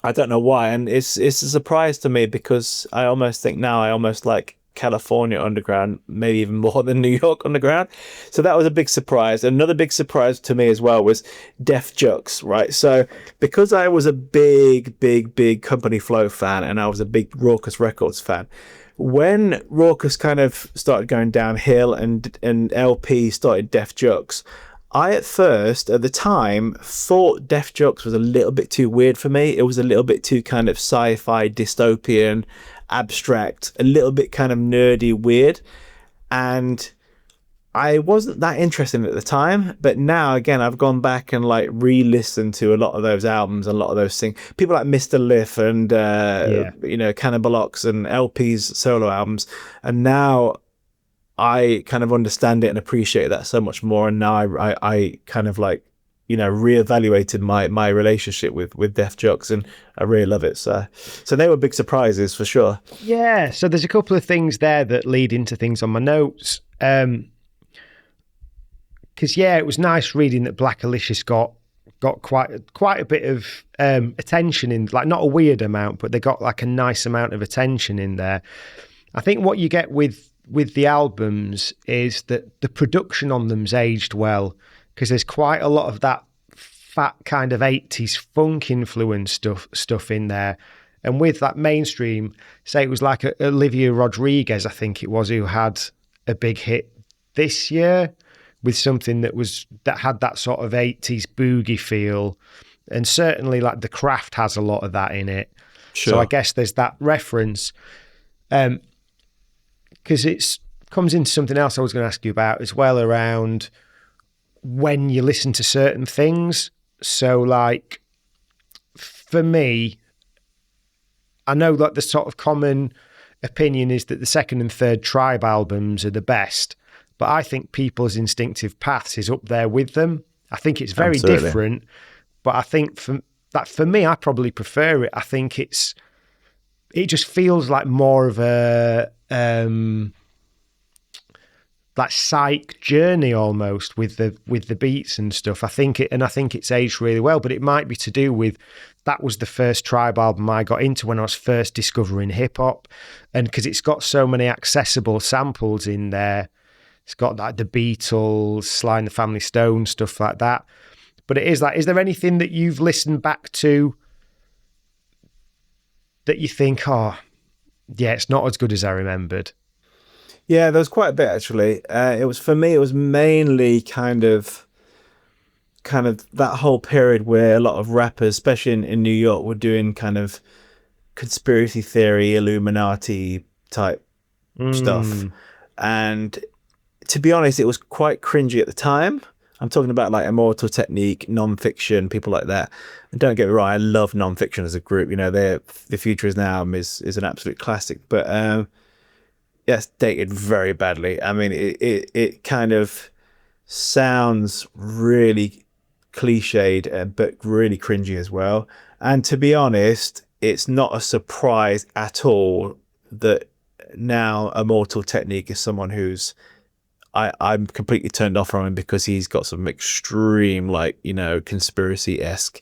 I don't know why, and it's a surprise to me because I almost think now I almost like California underground, maybe even more than New York underground. So that was a big surprise. Another big surprise to me as well was Def Jux, right? So because I was a big Company Flow fan and I was a big Raucous Records fan, when Raucous kind of started going downhill and LP started Def Jux, I at the time, thought Def Jux was a little bit too weird for me. It was a little bit too kind of sci-fi, dystopian, abstract, a little bit kind of nerdy, weird. And I wasn't that interested at the time. But now, again, I've gone back and like re-listened to a lot of those albums, a lot of those things. People like Mr. Liff and, Cannibal Ox and LP's solo albums. And now I kind of understand it and appreciate that so much more. And now I kind of like, reevaluated my relationship with Def Jux, and I really love it. So they were big surprises for sure. Yeah. So there's a couple of things there that lead into things on my notes. Because it was nice reading that Black Alicious got quite a bit of attention in, like not a weird amount, but they got like a nice amount of attention in there. I think what you get with the albums is that the production on them's aged well, because there's quite a lot of that fat kind of 80s funk influence stuff in there. And with that mainstream, say it was like Olivia Rodriguez, I think it was, who had a big hit this year with something that had that sort of 80s boogie feel. And certainly like The Craft has a lot of that in it. Sure. So I guess there's that reference. Because it comes into something else I was going to ask you about as well, around when you listen to certain things. So like for me, I know that the sort of common opinion is that the second and third Tribe albums are the best, but I think People's Instinctive Paths is up there with them. I think it's very different, but I think for me, I probably prefer it. I think it just feels like more of a like psych journey almost with the beats and stuff. I think it's aged really well, but it might be to do with that was the first Tribe album I got into when I was first discovering hip hop, and because it's got so many accessible samples in there. It's got like the Beatles, Sly and the Family Stone, stuff like that. But it is like, is there anything that you've listened back to that you think, oh, yeah, it's not as good as I remembered? Yeah, there was quite a bit actually. It was mainly kind of that whole period where a lot of rappers, especially in New York, were doing kind of conspiracy theory, Illuminati type stuff. And to be honest, it was quite cringy at the time. I'm talking about like Immortal Technique, non-fiction, people like that. And don't get me wrong, I love non-fiction as a group. You know, The Future Is Now is an absolute classic. But yeah, it's dated very badly. I mean, it kind of sounds really cliched, but really cringy as well. And to be honest, it's not a surprise at all that now Immortal Technique is someone who's I'm completely turned off from him, because he's got some extreme, like, you know, conspiracy-esque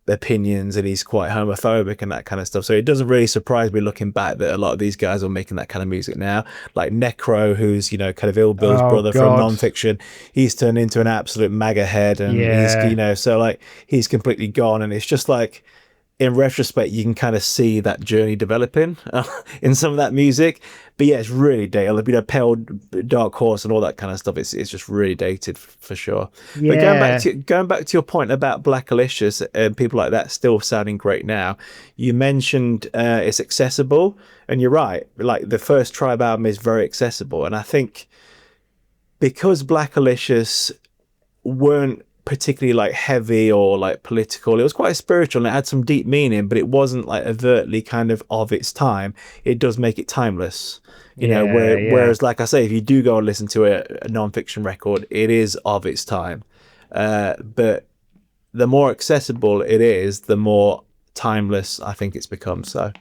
opinions, and he's quite homophobic and that kind of stuff. So it doesn't really surprise me looking back that a lot of these guys are making that kind of music now. Like Necro, who's, you know, kind of Ill Bill's brother from Non-Fiction, he's turned into an absolute MAGA head, and he's, you know, so like he's completely gone. And it's just like, in retrospect, you can kind of see that journey developing in some of that music. But yeah, it's really dated. You know, Pale Dark Horse and all that kind of stuff. It's just really dated for sure. Yeah. But going back to your point about Black Alicious and people like that still sounding great now, you mentioned it's accessible, and you're right. Like the first Tribe album is very accessible, and I think because Black Alicious weren't particularly like heavy or like political, it was quite spiritual and it had some deep meaning, but it wasn't like overtly kind of its time. It does make it timeless, you know, whereas like I say, if you do go and listen to a non-fiction record, it is of its time, but the more accessible it is, the more timeless I think it's become. So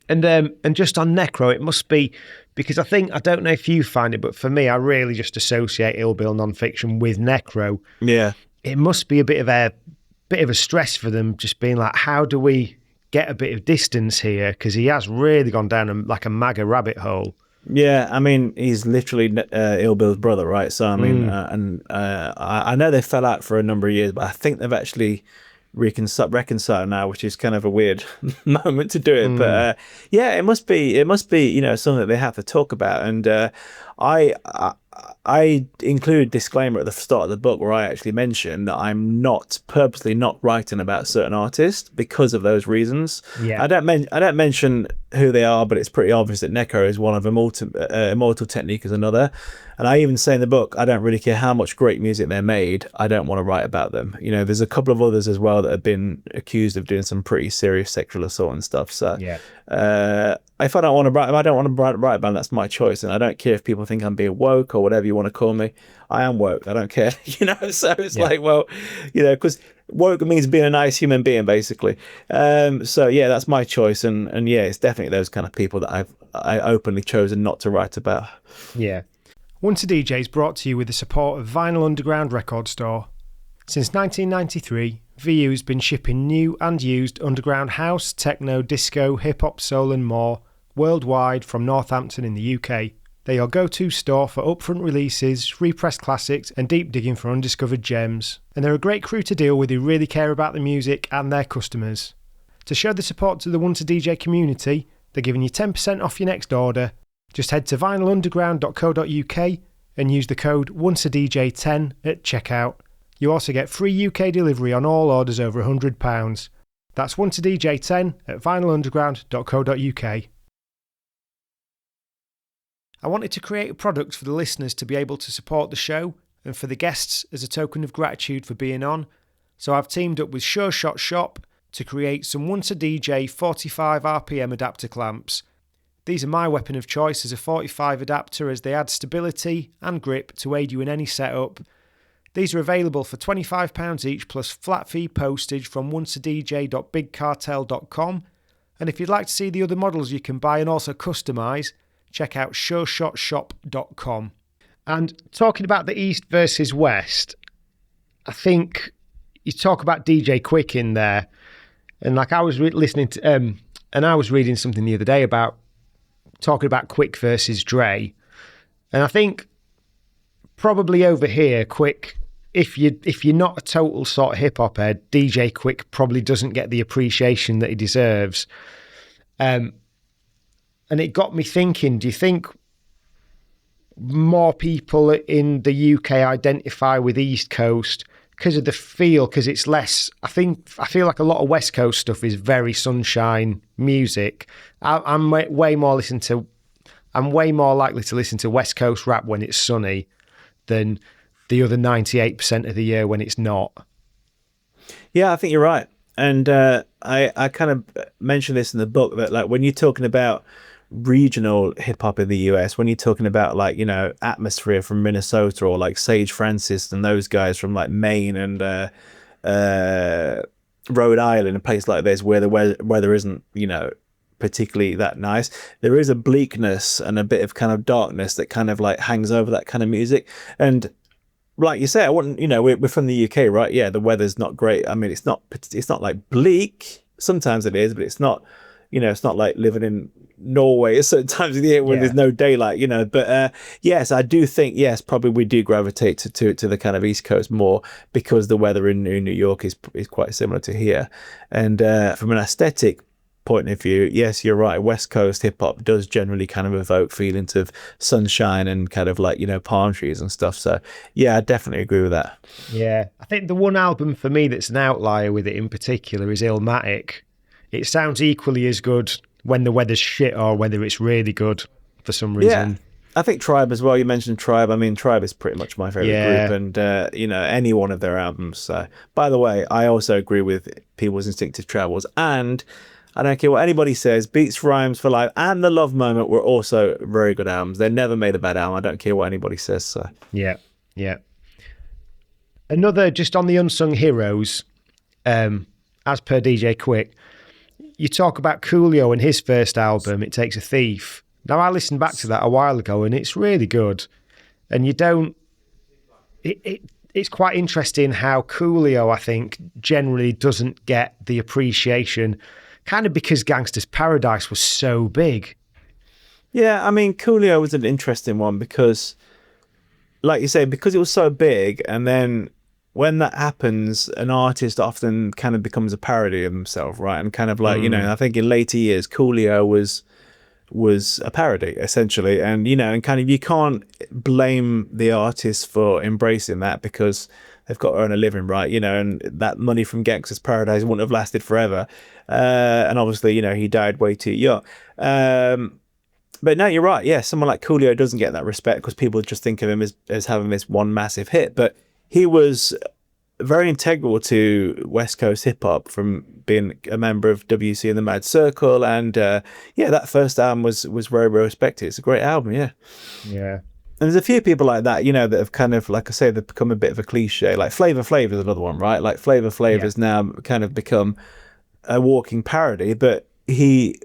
and just on Necro, it must be, because I don't know if you find it, but for me, I really just associate Ill Bill Non-Fiction with Necro. Yeah. It must be a bit of a stress for them, just being like, how do we get a bit of distance here? Because he has really gone down like a MAGA rabbit hole. Yeah, I mean, he's literally Ill Bill's brother, right? So, I mean, I know they fell out for a number of years, but I think they've actually reconcile now, which is kind of a weird moment to do it, but yeah, it must be, you know, something that they have to talk about. And I include a disclaimer at the start of the book where I actually mention that I'm not purposely not writing about certain artists because of those reasons. I don't mention who they are, but it's pretty obvious that Necro is one of them. Immortal Technique is another. And I even say in the book, I don't really care how much great music they made, I don't want to write about them. You know, there's a couple of others as well that have been accused of doing some pretty serious sexual assault and stuff. So if I don't want to write about them, that's my choice. And I don't care if people think I'm being woke or whatever you want to call me. I am woke. I don't care. You know, so it's like, well, you know, because woke means being a nice human being, basically. So yeah, that's my choice. And yeah, it's definitely those kind of people that I openly chosen not to write about. Yeah. Once a DJ is brought to you with the support of Vinyl Underground Record Store. Since 1993, VU's been shipping new and used underground house, techno, disco, hip-hop, soul and more worldwide from Northampton in the UK. They're your go-to store for upfront releases, repressed classics, and deep digging for undiscovered gems. And they're a great crew to deal with who really care about the music and their customers. To show the support to the Once a DJ community, they're giving you 10% off your next order. Just head to vinylunderground.co.uk and use the code ONCEADJ10 at checkout. You also get free UK delivery on all orders over £100. That's ONCEADJ10 at vinylunderground.co.uk. I wanted to create a product for the listeners to be able to support the show and for the guests as a token of gratitude for being on, so I've teamed up with Sure Shot Shop to create some Once a DJ 45 RPM adapter clamps. These are my weapon of choice as a 45 adapter, as they add stability and grip to aid you in any setup. These are available for £25 each plus flat fee postage from onceadj.bigcartel.com, and if you'd like to see the other models you can buy and also customise, check out sureshotshop.com. And talking about the East versus West, I think you talk about DJ Quick in there, and like I was listening to, and I was reading something the other day about talking about Quick versus Dre, and I think probably over here, Quick, if you're not a total sort of hip hop head, DJ Quick probably doesn't get the appreciation that he deserves. And it got me thinking, do you think more people in the UK identify with East Coast because of the feel, because it's less, I feel like a lot of West Coast stuff is very sunshine music. I'm way more likely to listen to West Coast rap when it's sunny than the other 98% of the year when it's not. Yeah, I think you're right. And I kind of mentioned this in the book, that like when you're talking about regional hip hop in the US, when you're talking about like, you know, Atmosphere from Minnesota, or like Sage Francis and those guys from like Maine and Rhode Island, a place like this where the weather isn't, you know, particularly that nice, there is a bleakness and a bit of kind of darkness that kind of like hangs over that kind of music. And like you say, I wouldn't, you know, we're from the UK, right? Yeah, the weather's not great. I mean, it's not like bleak. Sometimes it is, but it's not, you know, it's not like living in Norway at certain times of the year when there's no daylight, you know. But yes, I do think, yes, probably we do gravitate to the kind of East Coast more because the weather in New York is quite similar to here. And from an aesthetic point of view, yes, you're right, West Coast hip hop does generally kind of evoke feelings of sunshine and kind of like, you know, palm trees and stuff. So yeah, I definitely agree with that. Yeah, I think the one album for me that's an outlier with it in particular is Illmatic. It sounds equally as good when the weather's shit or whether it's really good for some reason. Yeah, I think Tribe as well. You mentioned Tribe. I mean, Tribe is pretty much my favorite group, and you know, any one of their albums. So, by the way, I also agree with People's Instinctive Travels, and I don't care what anybody says, Beats, Rhymes for Life and The Love Moment were also very good albums. They never made a bad album. I don't care what anybody says. So yeah. Another, just on the unsung heroes, as per DJ Quick, you talk about Coolio and his first album, It Takes a Thief. Now, I listened back to that a while ago and it's really good. And you don't... It's quite interesting how Coolio, I think, generally doesn't get the appreciation, kind of because Gangsta's Paradise was so big. Yeah, I mean, Coolio was an interesting one because, like you say, because it was so big, and then when that happens, an artist often kind of becomes a parody of himself, right? And kind of like, you know, I think in later years, Coolio was a parody, essentially. And, you know, and kind of you can't blame the artist for embracing that because they've got to earn a living, right? You know, and that money from Gangsta's Paradise wouldn't have lasted forever. And obviously, you know, he died way too young. But no, you're right. Yeah, someone like Coolio doesn't get that respect because people just think of him as having this one massive hit. But he was very integral to West Coast hip hop from being a member of WC and the Mad Circle. And yeah, that first album was very, very respected. It's a great album, yeah. Yeah. And there's a few people like that, you know, that have kind of, like I say, they've become a bit of a cliche. Like Flavor Flav is another one, right? Like Flavor Flav has now kind of become a walking parody, but he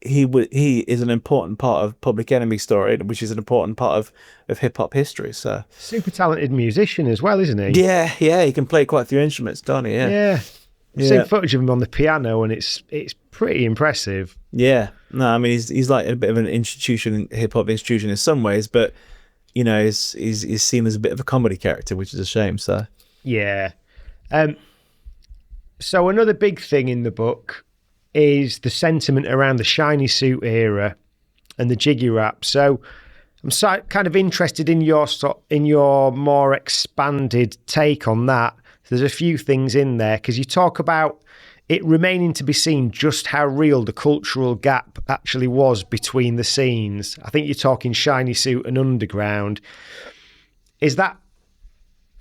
is an important part of Public Enemy's story, which is an important part of hip hop history. So super talented musician as well, isn't he? Yeah, he can play quite a few instruments, don't he? Yeah. I've seen footage of him on the piano, and it's pretty impressive. Yeah. No, I mean, he's like a bit of an institution, hip hop institution in some ways, but you know, he's seen as a bit of a comedy character, which is a shame. So yeah. So another big thing in the book is the sentiment around the shiny suit era and the jiggy rap. So I'm kind of interested in your more expanded take on that. There's a few things in there because you talk about it remaining to be seen just how real the cultural gap actually was between the scenes. I think you're talking shiny suit and underground. Is that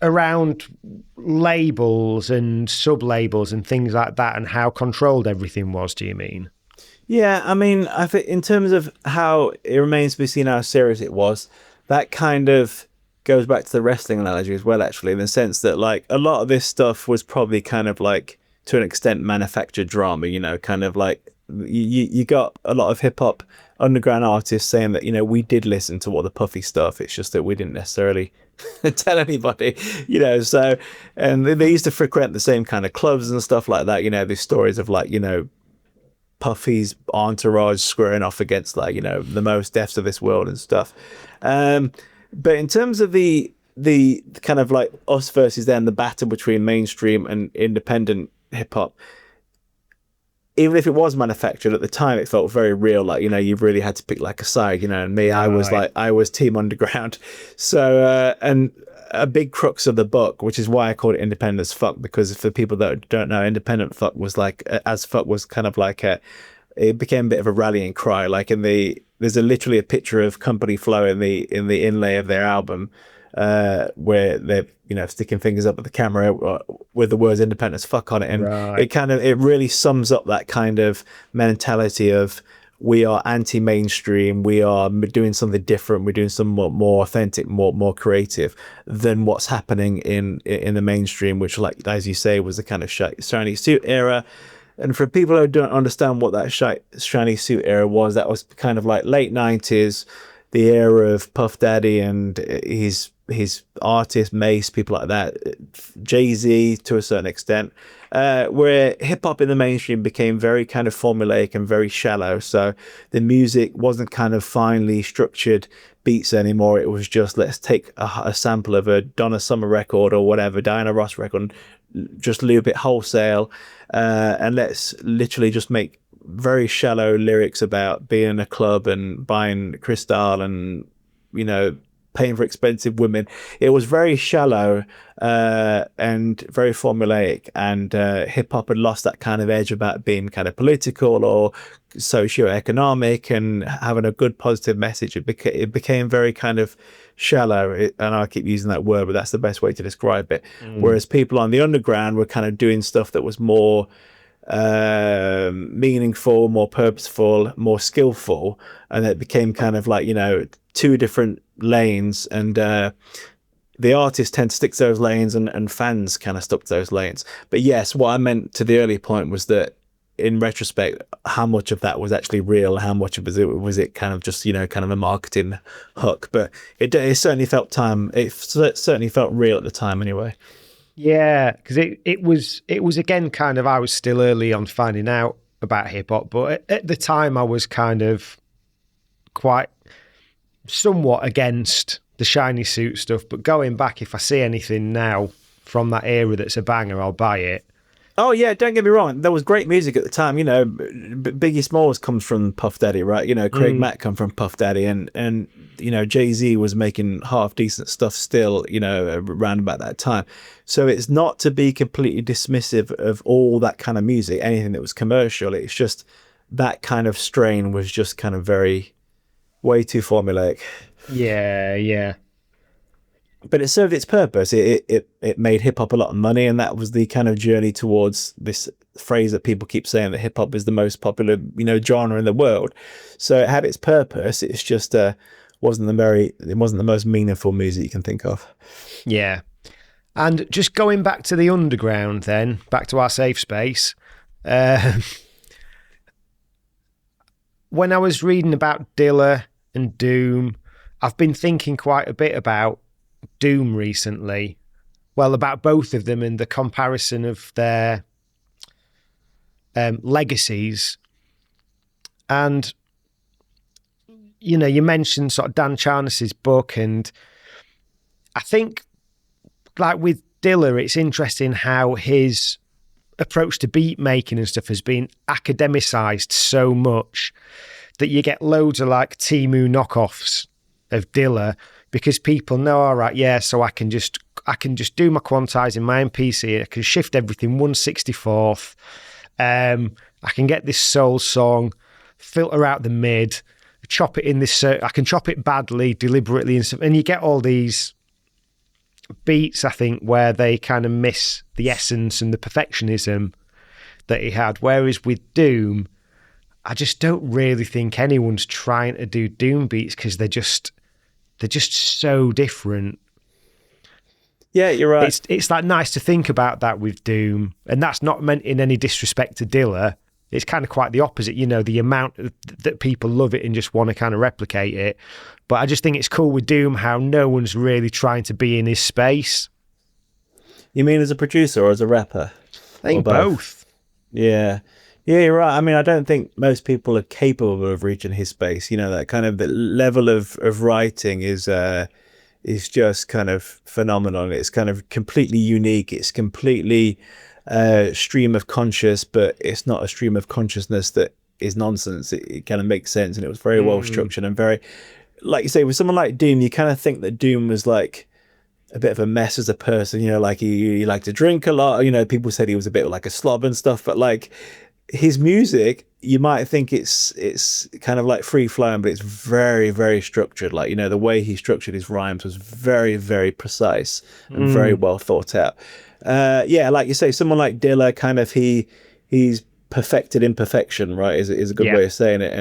around labels and sub-labels and things like that and how controlled everything was, do you mean? Yeah, I mean, I think in terms of how it remains to be seen how serious it was, that kind of goes back to the wrestling analogy as well, actually, in the sense that like a lot of this stuff was probably kind of like to an extent manufactured drama, you know, kind of like you got a lot of hip hop underground artists saying that, you know, we did listen to all the puffy stuff. It's just that we didn't necessarily tell anybody, you know. So, and they used to frequent the same kind of clubs and stuff like that. You know, these stories of like, you know, Puffy's entourage squaring off against like, you know, the most deafs of this world and stuff. But in terms of the kind of like us versus them, the battle between mainstream and independent hip hop, even if it was manufactured at the time, it felt very real. Like, you know, you really had to pick like a side, you know, and me, I was team underground. So, and a big crux of the book, which is why I called it independent as fuck, because for people that don't know, independent fuck was like, as fuck was kind of like it became a bit of a rallying cry. Like there's literally a picture of Company Flow in the inlay of their album, where they're, you know, sticking fingers up at the camera with the words independent as fuck on it. And it really sums up that kind of mentality of, we are anti-mainstream, we are doing something different, we're doing something more authentic, more creative than what's happening in the mainstream, which, like as you say, was the kind of shiny suit era. And for people who don't understand what that shiny suit era was, that was kind of like late 90s, the era of Puff Daddy and his artists, Mace, people like that, Jay-Z to a certain extent, where hip-hop in the mainstream became very kind of formulaic and very shallow. So the music wasn't kind of finely structured beats anymore. It was just, let's take a sample of a Donna Summer record or whatever, Diana Ross record, just loop it wholesale, and let's literally just make very shallow lyrics about being in a club and buying Cristal and, you know, paying for expensive women. It was very shallow and very formulaic, and hip hop had lost that kind of edge about being kind of political or socio-economic and having a good positive message. It became very kind of shallow, and I keep using that word, but that's the best way to describe it. Whereas people on the underground were kind of doing stuff that was more meaningful, more purposeful, more skillful, and it became kind of like, you know, two different lanes, and the artists tend to stick to those lanes, and fans kind of stuck to those lanes. But yes, what I meant to the earlier point was that in retrospect, how much of that was actually real, how much of it was kind of just, you know, kind of a marketing hook. But it certainly felt certainly felt real at the time anyway. Yeah, because it was again kind of, I was still early on finding out about hip hop, but at the time I was kind of quite somewhat against the shiny suit stuff. But going back, if I see anything now from that era that's a banger, I'll buy it. Oh yeah, don't get me wrong. There was great music at the time. You know, Biggie Smalls comes from Puff Daddy, right? You know, Craig Mack come from Puff Daddy, and you know, Jay-Z was making half decent stuff still, you know, around about that time. So it's not to be completely dismissive of all that kind of music, anything that was commercial. It's just that kind of strain was just kind of way too formulaic. Yeah. But it served its purpose. It made hip hop a lot of money, and that was the kind of journey towards this phrase that people keep saying, that hip hop is the most popular, you know, genre in the world. So it had its purpose. It's just wasn't the most meaningful music you can think of. Yeah. And just going back to the underground, then back to our safe space. When I was reading about Dilla and Doom, I've been thinking quite a bit about Doom recently. Well, about both of them and the comparison of their legacies And, you know, you mentioned sort of Dan Charnas's book, and I think, like with Dilla, it's interesting how his approach to beat making and stuff has been academicized so much that you get loads of like Timu knockoffs of Dilla, because people know, all right, yeah, so I can just do my quantize in my MPC, I can shift everything 1/64th, I can get this soul song, filter out the mid, chop it in this, I can chop it badly, deliberately, and stuff, and you get all these beats, I think, where they kind of miss the essence and the perfectionism that he had. Whereas with Doom, I just don't really think anyone's trying to do Doom beats, because they're just so different. Yeah, you're right. It's like nice to think about that with Doom, and that's not meant in any disrespect to Dilla. It's kind of quite the opposite, you know, the amount that people love it and just want to kind of replicate it. But I just think it's cool with Doom how no one's really trying to be in his space. You mean as a producer or as a rapper? I think both. Yeah. Yeah, you're right. I mean, I don't think most people are capable of reaching his space. You know, that kind of the level of writing is just kind of phenomenal. It's kind of completely unique. It's completely stream of conscious, but it's not a stream of consciousness that is nonsense. It kind of makes sense, and it was very well structured and very, like you say, with someone like Doom, you kind of think that Doom was like a bit of a mess as a person. You know, like he liked to drink a lot. You know, people said he was a bit like a slob and stuff, but like his music, you might think it's kind of like free flowing, but it's very, very structured. Like, you know, the way he structured his rhymes was very, very precise and very well thought out. Yeah, like you say, someone like Dilla, kind of he's perfected imperfection, right? Is a good way of saying it.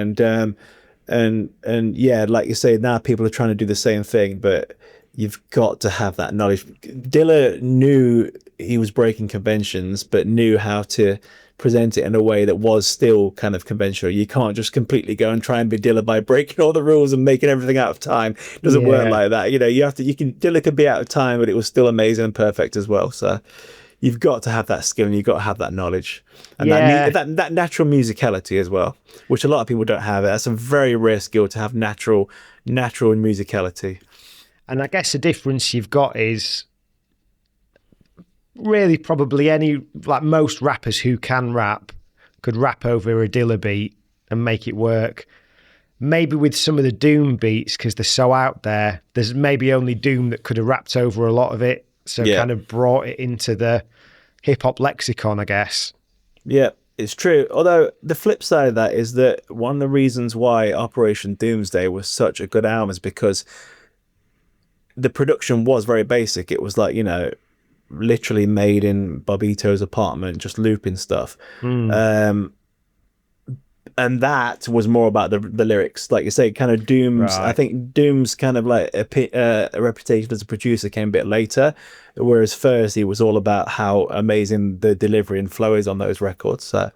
And yeah, like you say, now people are trying to do the same thing, but you've got to have that knowledge. Dilla knew he was breaking conventions, but knew how to present it in a way that was still kind of conventional. You can't just completely go and try and be Dilla by breaking all the rules and making everything out of time. It doesn't work like that. You know, Dilla could be out of time, but it was still amazing and perfect as well. So you've got to have that skill, and you've got to have that knowledge, and that natural musicality as well, which a lot of people don't have. That's a very rare skill, to have natural musicality. And I guess the difference you've got is really probably most rappers who can rap could rap over a Dilla beat and make it work. Maybe with some of the Doom beats, because they're so out there, there's maybe only Doom that could have rapped over a lot of it. So kind of brought it into the hip hop lexicon, I guess. Yeah, it's true. Although the flip side of that is that one of the reasons why Operation Doomsday was such a good album is because the production was very basic. It was like, you know, literally made in Bobito's apartment, just looping stuff. And that was more about the lyrics, like you say, kind of Doom's. Right. I think Doom's kind of like a reputation as a producer came a bit later, whereas first he was all about how amazing the delivery and flow is on those records. So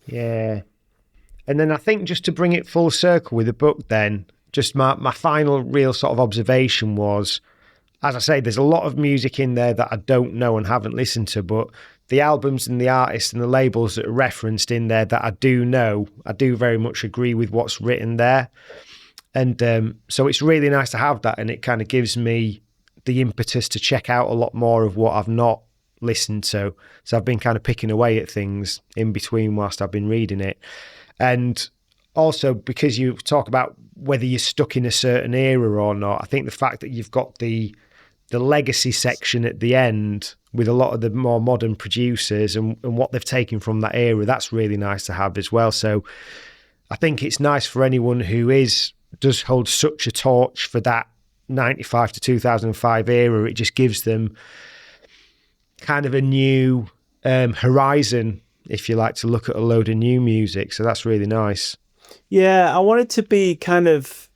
yeah, and then I think just to bring it full circle with the book, then just my final real sort of observation was, as I say, there's a lot of music in there that I don't know and haven't listened to, but the albums and the artists and the labels that are referenced in there that I do know, I do very much agree with what's written there. And so it's really nice to have that, and it kind of gives me the impetus to check out a lot more of what I've not listened to. So I've been kind of picking away at things in between whilst I've been reading it. And also, because you talk about whether you're stuck in a certain era or not, I think the fact that you've got the legacy section at the end with a lot of the more modern producers and what they've taken from that era, that's really nice to have as well. So I think it's nice for anyone who does hold such a torch for that 95 to 2005 era. It just gives them kind of a new horizon, if you like, to look at a load of new music. So that's really nice. Yeah, I wanted to be kind of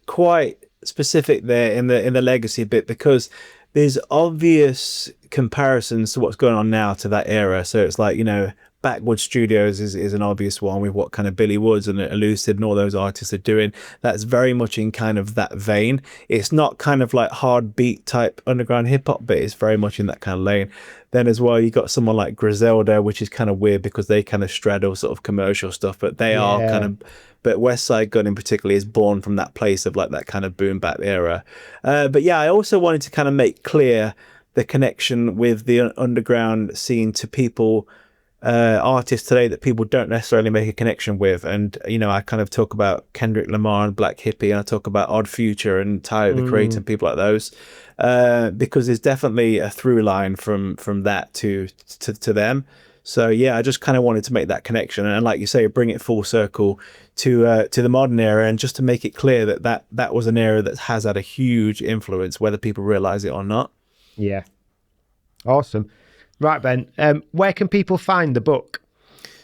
quite specific there in the legacy bit, because there's obvious comparisons to what's going on now to that era. So it's like, you know, Backwood Studios is an obvious one with what kind of Billy Woods and Elucid and all those artists are doing. That's very much in kind of that vein. It's not kind of like hard beat type underground hip hop, but it's very much in that kind of lane. Then as well, you got someone like Griselda, which is kind of weird because they kind of straddle sort of commercial stuff, but they are kind of. But West Side Gun in particular is born from that place of like that kind of boom bap era. But yeah, I also wanted to kind of make clear the connection with the underground scene to people, artists today that people don't necessarily make a connection with. And, you know, I kind of talk about Kendrick Lamar and Black Hippie, and I talk about Odd Future and Tyler the Creator and people like those, because there's definitely a through line from that to them. So yeah, I just kind of wanted to make that connection, and like you say, bring it full circle to the modern era, and just to make it clear that was an era that has had a huge influence, whether people realize it or not. Yeah, awesome. Right, Ben, where can people find the book?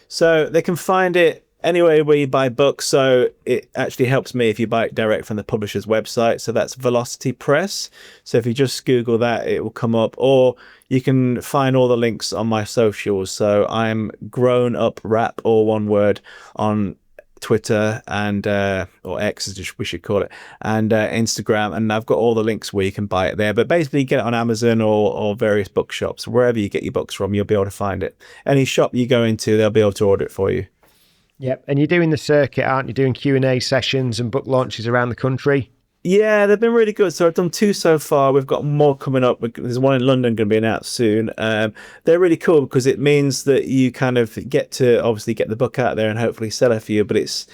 So they can find it anywhere where you buy books. So it actually helps me if you buy it direct from the publisher's website. So that's Velocity Press. So if you just Google that, it will come up, or you can find all the links on my socials. So I'm Grown Up Rap, all one word, on Twitter and or X as we should call it, and Instagram, and I've got all the links where you can buy it there. But basically get it on Amazon or various bookshops. Wherever you get your books from, you'll be able to find it. Any shop you go into, they'll be able to order it for you. Yep. And you're doing the circuit, aren't you? Doing Q&A sessions and book launches around the country. Yeah, they've been really good. So I've done 2 so far. We've got more coming up. There's one in London going to be announced soon. They're really cool because it means that you kind of get to obviously get the book out there and hopefully sell it for you. But it's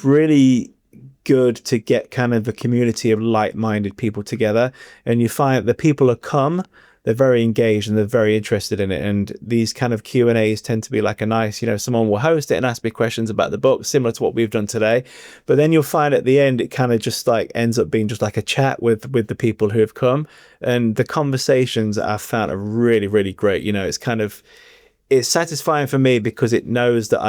really good to get kind of a community of like-minded people together, and you find the people who come, they're very engaged and they're very interested in it. And these kind of Q&As tend to be like a nice, you know, someone will host it and ask me questions about the book, similar to what we've done today. But then you'll find at the end, it kind of just like ends up being just like a chat with the people who have come. And the conversations I've found are really, really great. You know, it's satisfying for me because it knows that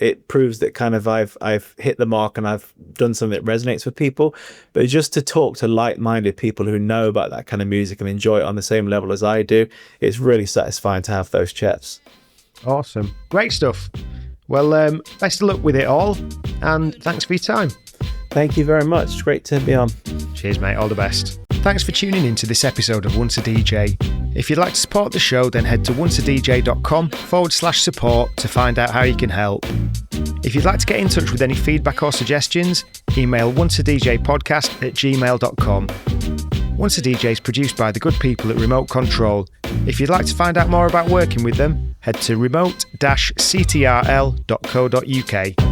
it proves that kind of I've hit the mark and I've done something that resonates with people. But just to talk to like-minded people who know about that kind of music and enjoy it on the same level as I do, it's really satisfying to have those chats. Awesome. Great stuff. Well, best of luck with it all, and thanks for your time. Thank you very much. It's great to be on. Cheers, mate. All the best. Thanks for tuning in to this episode of Once a DJ. If you'd like to support the show, then head to onceadj.com/support to find out how you can help. If you'd like to get in touch with any feedback or suggestions, email onceadjpodcast@gmail.com. Once a DJ is produced by the good people at Remote Control. If you'd like to find out more about working with them, head to remote-ctrl.co.uk.